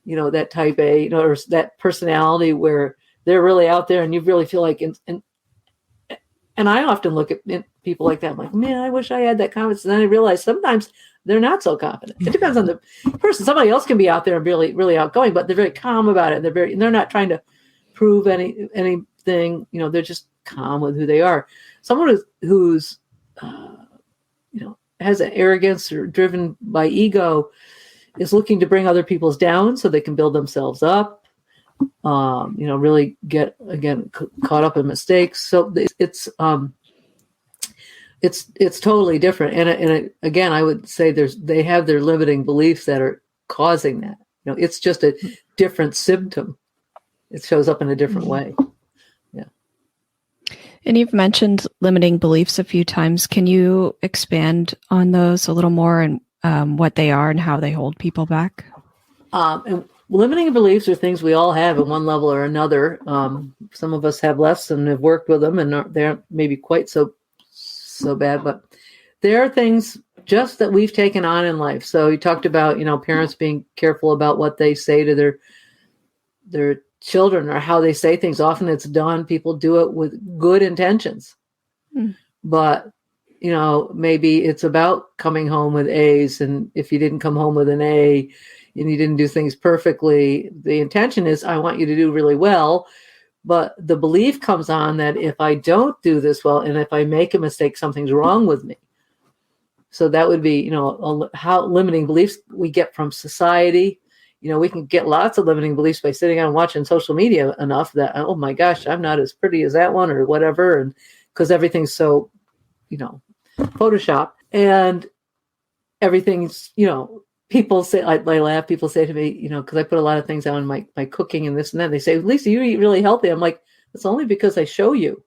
that type A, or that personality where they're really out there and you really feel like, and I often look at people like that. I'm like, man, I wish I had that confidence. And then I realize sometimes they're not so confident. It depends on the person. Somebody else can be out there and really, really outgoing, but they're very calm about it. They're not trying to prove anything. They're just calm with who they are. Someone who's has an arrogance or driven by ego is looking to bring other people's down so they can build themselves up. Really get caught up in mistakes. So it's totally different. And again, I would say they have their limiting beliefs that are causing that. It's just a different symptom. It shows up in a different way. Yeah. And you've mentioned limiting beliefs a few times. Can you expand on those a little more and what they are and how they hold people back? And limiting beliefs are things we all have at one level or another. Some of us have less and have worked with them, and they aren't maybe quite so bad, but there are things just that we've taken on in life. So you talked about, parents being careful about what they say to their children or how they say things. Often it's done. People do it with good intentions, Mm. But, maybe it's about coming home with A's. And if you didn't come home with an A and you didn't do things perfectly, the intention is, I want you to do really well. But the belief comes on that if I don't do this well, and if I make a mistake, something's wrong with me. So that would be, how limiting beliefs we get from society. We can get lots of limiting beliefs by sitting on and watching social media enough that, oh my gosh, I'm not as pretty as that one or whatever. And because everything's so, Photoshop, and everything's, people say, I laugh, people say to me, because I put a lot of things on my cooking and this and that. They say, Lisa, you eat really healthy. I'm like, it's only because I show you.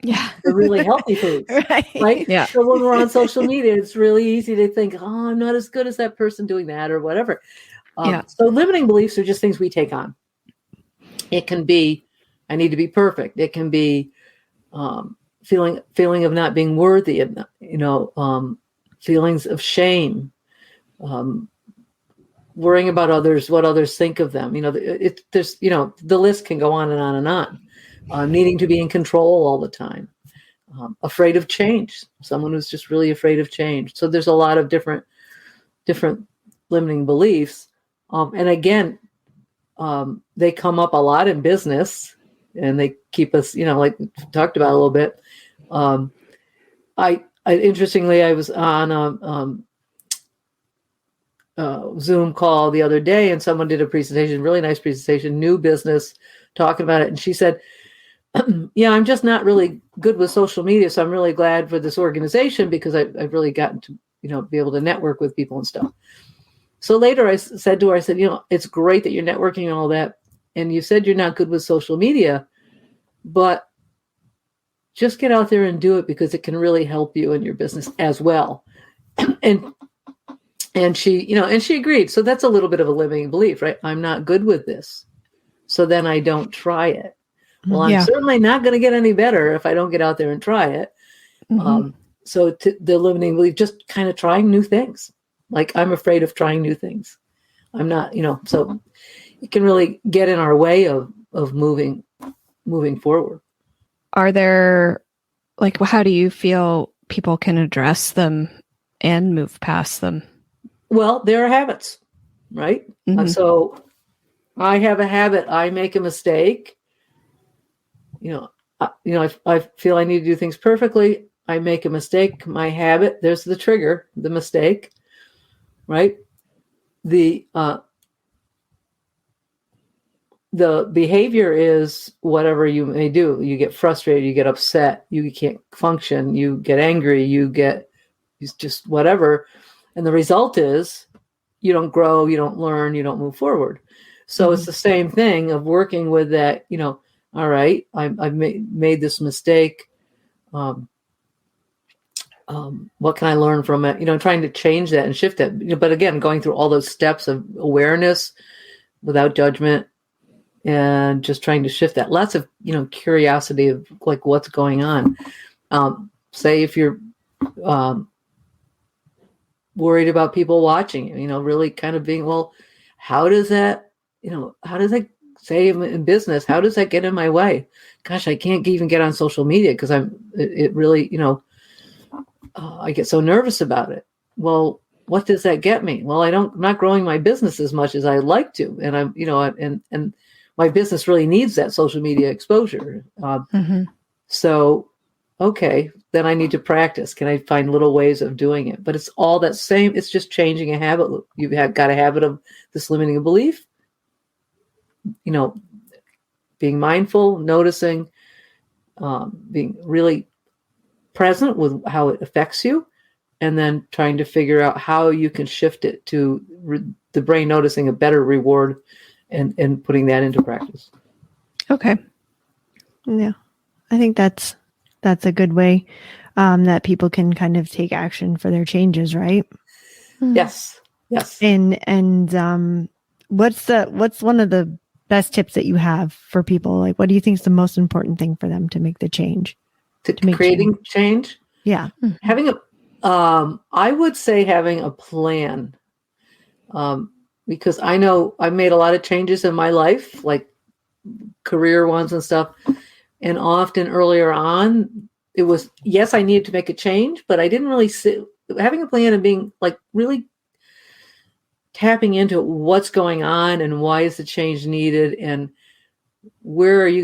Yeah. The really healthy foods. Right? Yeah. So when we're on social media, it's really easy to think, oh, I'm not as good as that person doing that or whatever. So limiting beliefs are just things we take on. It can be, I need to be perfect. It can be feeling of not being worthy, and feelings of shame, worrying about others, what others think of them. There's the list can go on and on and on. Needing to be in control all the time, afraid of change. Someone who's just really afraid of change. So there's a lot of different limiting beliefs, and again, they come up a lot in business. And they keep us, like we talked about a little bit. I interestingly, I was on a Zoom call the other day, and someone did a presentation, really nice presentation, new business, talking about it. And she said, yeah, I'm just not really good with social media. So I'm really glad for this organization because I've really gotten to, be able to network with people and stuff. So later I said to her, I said, it's great that you're networking and all that. And you said you're not good with social media, but just get out there and do it because it can really help you in your business as well. And she, and she agreed. So that's a little bit of a limiting belief, right? I'm not good with this. So then I don't try it. Well, I'm certainly not going to get any better if I don't get out there and try it. Mm-hmm. So the limiting belief, just kind of trying new things. Like I'm afraid of trying new things. I'm not, so it can really get in our way of moving forward. Are there, how do you feel people can address them and move past them? Well, there are habits, right? Mm-hmm. So I have a habit. I make a mistake. I feel I need to do things perfectly. I make a mistake. My habit, there's the trigger, the mistake, right? The behavior is whatever you may do. You get frustrated, you get upset, you can't function, you get angry, it's just whatever. And the result is you don't grow, you don't learn, you don't move forward. So It's the same thing of working with that, all right, I've made this mistake. What can I learn from it? Trying to change that and shift that. But again, going through all those steps of awareness without judgment, and just trying to shift that. Lots of, curiosity of like what's going on. Say if you're worried about people watching you, really kind of being, well, how does that say in business, how does that get in my way? Gosh, I can't even get on social media because it really, I get so nervous about it. Well, what does that get me? Well, I'm not growing my business as much as I'd like to. And I'm, and my business really needs that social media exposure. So, okay, then I need to practice. Can I find little ways of doing it? But it's all that same. It's just changing a habit. You've got a habit of this limiting a belief, being mindful, noticing, being really present with how it affects you, and then trying to figure out how you can shift it to the brain noticing a better reward and putting that into practice. Okay. Yeah. I think that's a good way that people can kind of take action for their changes, right? Yes. And what's one of the best tips that you have for people? Like, what do you think is the most important thing for them to make the change? To make creating change? Yeah. Having I would say having a plan. Because I know I've made a lot of changes in my life, like career ones and stuff. And often earlier on, was, yes, I needed to make a change, but I didn't really having a plan and being like really tapping into what's going on and why is the change needed and where are you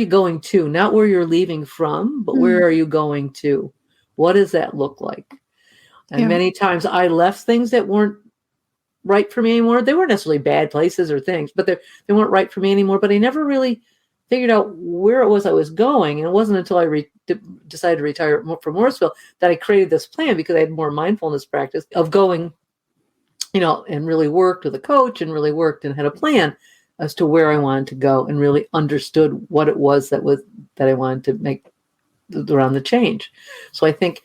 going to, not where you're leaving from, but where are you going to? What does that look like? And many times I left things that weren't right for me anymore. They weren't necessarily bad places or things, but they weren't right for me anymore. But I never really figured out where it was I was going. And it wasn't until I decided to retire from Morrisville that I created this plan, because I had more mindfulness practice of going, and really worked with a coach and really worked and had a plan as to where I wanted to go and really understood what it was that I wanted to make around the change. So I think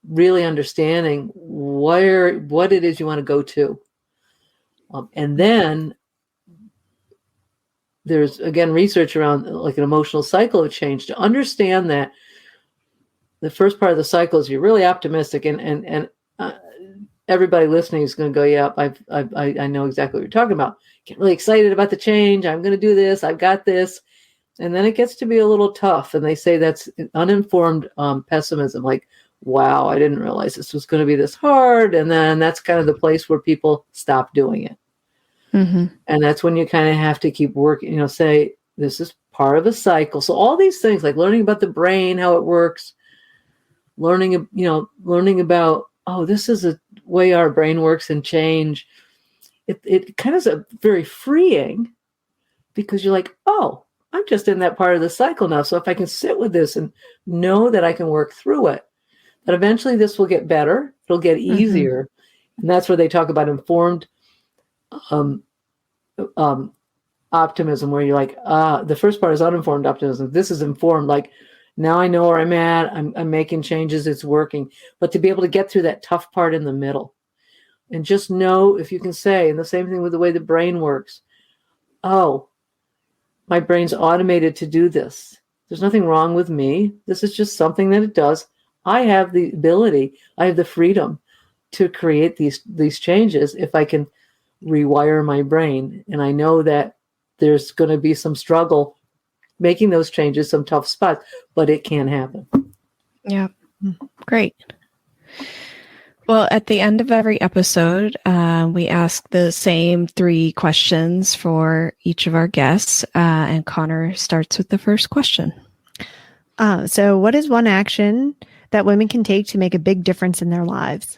really understanding what it is you want to go to. And then there's, again, research around like an emotional cycle of change to understand that the first part of the cycle is you're really optimistic and everybody listening is going to go, yeah, I know exactly what you're talking about. Get really excited about the change. I'm going to do this. I've got this. And then it gets to be a little tough. And they say that's uninformed pessimism. Like, wow, I didn't realize this was going to be this hard. And then that's kind of the place where people stop doing it. Mm-hmm. And that's when you kind of have to keep working, say, this is part of a cycle. So all these things like learning about the brain, how it works, learning about, oh, this is a way our brain works and change. It kind of is very freeing, because you're like, oh, I'm just in that part of the cycle now. So if I can sit with this and know that I can work through it, that eventually this will get better. It'll get easier. Mm-hmm. And that's where they talk about informed optimism, where you're like, the first part is uninformed optimism. This is informed, like, now I know where I'm at. I'm making changes. It's working. But to be able to get through that tough part in the middle and just know, if you can say, and the same thing with the way the brain works, oh, my brain's automated to do this. There's nothing wrong with me. This is just something that it does. I have the ability, I have the freedom to create these changes if I can rewire my brain. And I know that there's going to be some struggle making those changes, some tough spots, but it can happen. Yeah. Great. Well, at the end of every episode, we ask the same 3 questions for each of our guests, and Connor starts with the first question. So what is one action that women can take to make a big difference in their lives?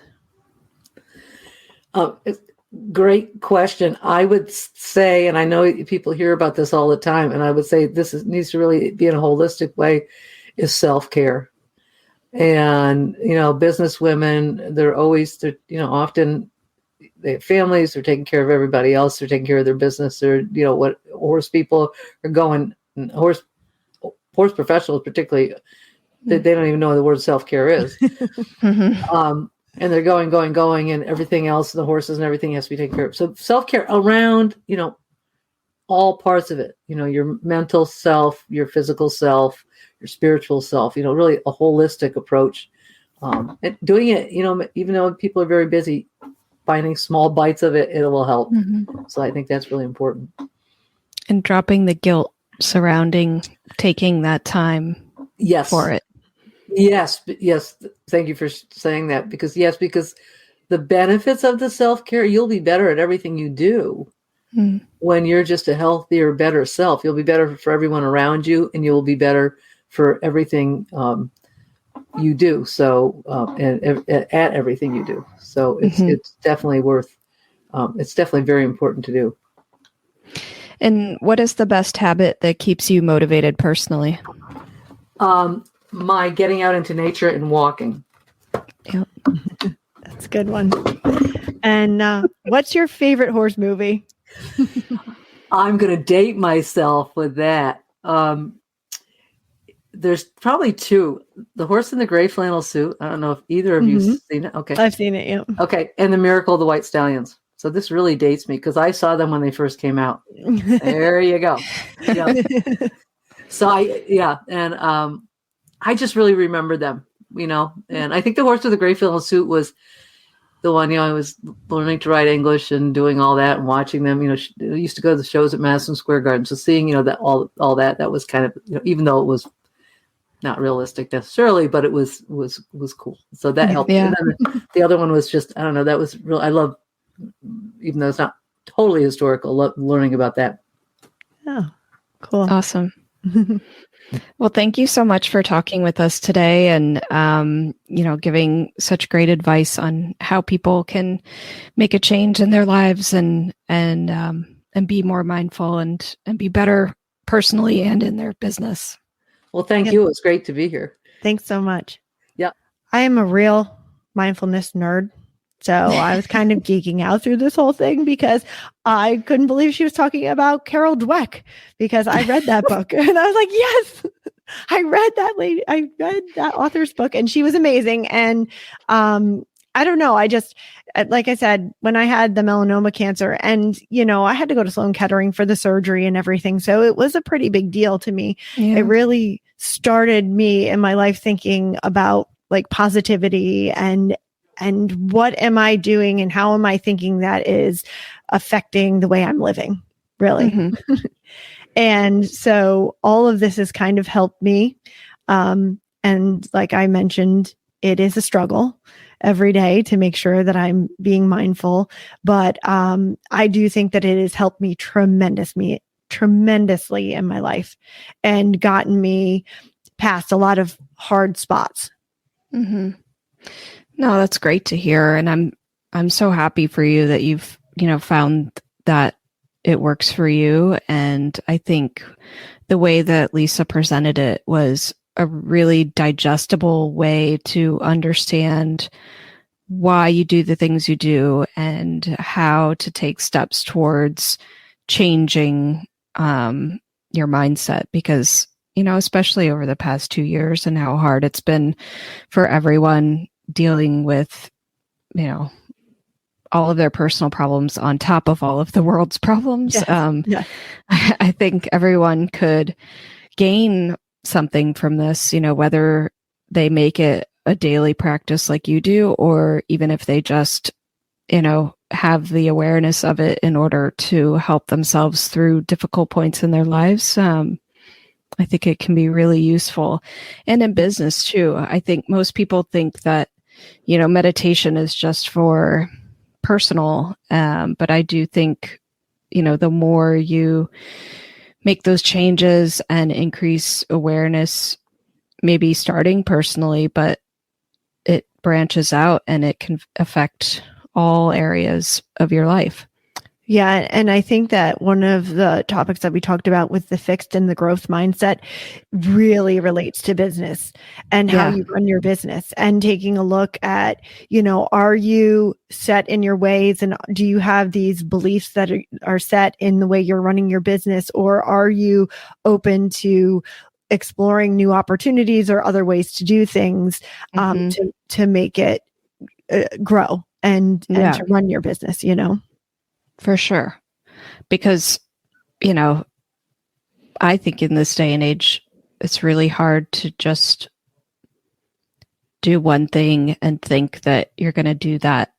Great question. I would say, and I know people hear about this all the time, and I would say needs to really be in a holistic way, is self-care. And, business women, they're often they have families, they're taking care of everybody else, they're taking care of their business, they're, what horse people are going, horse professionals particularly, they don't even know what the word self-care is. And they're going, and everything else, the horses and everything has to be taken care of. So self-care around, all parts of it, your mental self, your physical self, your spiritual self, really a holistic approach. And doing it, even though people are very busy, finding small bites of it, it will help. Mm-hmm. So I think that's really important. And dropping the guilt surrounding taking that time for it. Yes. Thank you for saying that, because the benefits of the self-care, you'll be better at everything you do when you're just a healthier, better self. You'll be better for everyone around you, and you'll be better for everything you do. So, and at everything you do. So it's definitely it's definitely very important to do. And what is the best habit that keeps you motivated personally? My getting out into nature and walking. Yep. That's a good one. And what's your favorite horse movie? I'm going to date myself with that. There's probably 2. The Horse in the Gray Flannel Suit. I don't know if either of you've seen it. Okay. I've seen it, yeah. Okay. And The Miracle of the White Stallions. So this really dates me, because I saw them when they first came out. There you go. Yeah. So I just really remember them, and I think The Horse with the Gray Flannel Suit was the one, I was learning to write English and doing all that and watching them, I used to go to the shows at Madison Square Garden. So seeing, that all that was kind of, even though it was not realistic necessarily, but it was cool. So that helped. Yeah. And then the other one was just, I don't know, that was real. I love, even though it's not totally historical, learning about that. Oh, cool. Awesome. Well, thank you so much for talking with us today and, giving such great advice on how people can make a change in their lives and be more mindful and be better personally and in their business. Well, thank you. It was great to be here. Thanks so much. Yeah. I am a real mindfulness nerd. So I was kind of geeking out through this whole thing because I couldn't believe she was talking about Carol Dweck because I read that book and I was like, yes, I read that author's book and she was amazing. And I don't know. I just, like I said, when I had the melanoma cancer and, I had to go to Sloan Kettering for the surgery and everything. So it was a pretty big deal to me. Yeah. It really started me in my life thinking about like positivity and what am I doing and how am I thinking that is affecting the way I'm living, really. Mm-hmm. And so all of this has kind of helped me. And like I mentioned, it is a struggle every day to make sure that I'm being mindful. But I do think that it has helped me tremendously in my life and gotten me past a lot of hard spots. Mm-hmm. No, that's great to hear. And I'm so happy for you that you've, found that it works for you. And I think the way that Lisa presented it was a really digestible way to understand why you do the things you do and how to take steps towards changing your mindset. Because, especially over the past 2 years and how hard it's been for everyone dealing with, all of their personal problems on top of all of the world's problems. Yes. I think everyone could gain something from this, whether they make it a daily practice like you do, or even if they just, have the awareness of it in order to help themselves through difficult points in their lives. I think it can be really useful. And in business too. I think most people think that, meditation is just for personal. But I do think, the more you make those changes and increase awareness, maybe starting personally, but it branches out and it can affect all areas of your life. Yeah. And I think that one of the topics that we talked about with the fixed and the growth mindset really relates to business and how you run your business and taking a look at, are you set in your ways and do you have these beliefs that are set in the way you're running your business, or are you open to exploring new opportunities or other ways to do things to make it grow and to run your business, For sure. Because, I think in this day and age, it's really hard to just do one thing and think that you're going to do that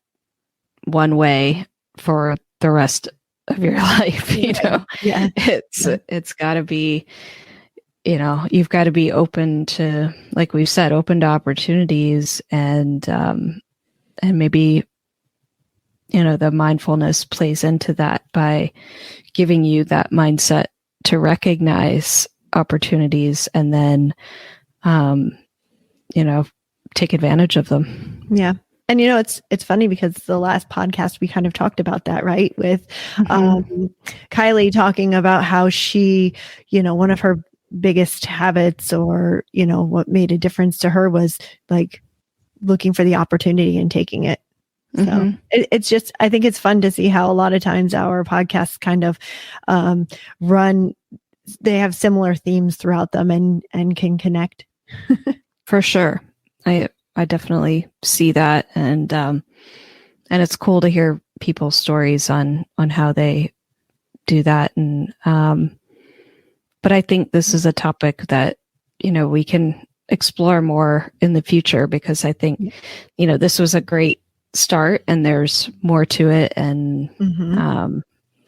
one way for the rest of your life. Yeah. It's got to be, you've got to be open to, like we've said, open to opportunities and maybe, the mindfulness plays into that by giving you that mindset to recognize opportunities and then, take advantage of them. Yeah. And, it's funny because the last podcast we kind of talked about that, right? With Kylie talking about how she, one of her biggest habits or, what made a difference to her was like looking for the opportunity and taking it. So it's just, I think it's fun to see how a lot of times our podcasts kind of they have similar themes throughout them and can connect. For sure. I definitely see that. And it's cool to hear people's stories on how they do that. And, but I think this is a topic that, we can explore more in the future because I think, this was a great start and there's more to it and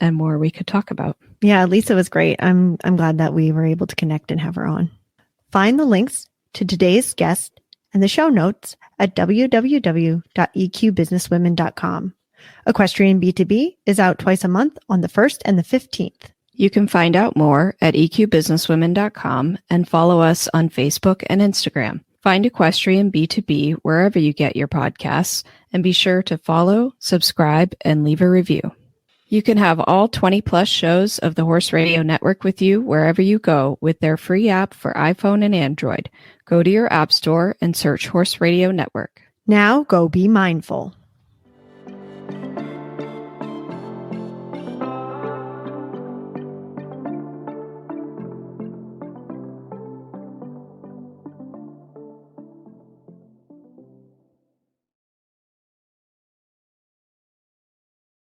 more we could talk about. Yeah, Lisa was great. I'm glad that we were able to connect and have her on. Find the links to today's guest and the show notes at www.eqbusinesswomen.com. Equestrian B2B is out twice a month on the 1st and the 15th. You can find out more at eqbusinesswomen.com and follow us on Facebook and Instagram. Find Equestrian B2B wherever you get your podcasts, and be sure to follow, subscribe, and leave a review. You can have all 20-plus shows of the Horse Radio Network with you wherever you go with their free app for iPhone and Android. Go to your app store and search Horse Radio Network. Now go be mindful.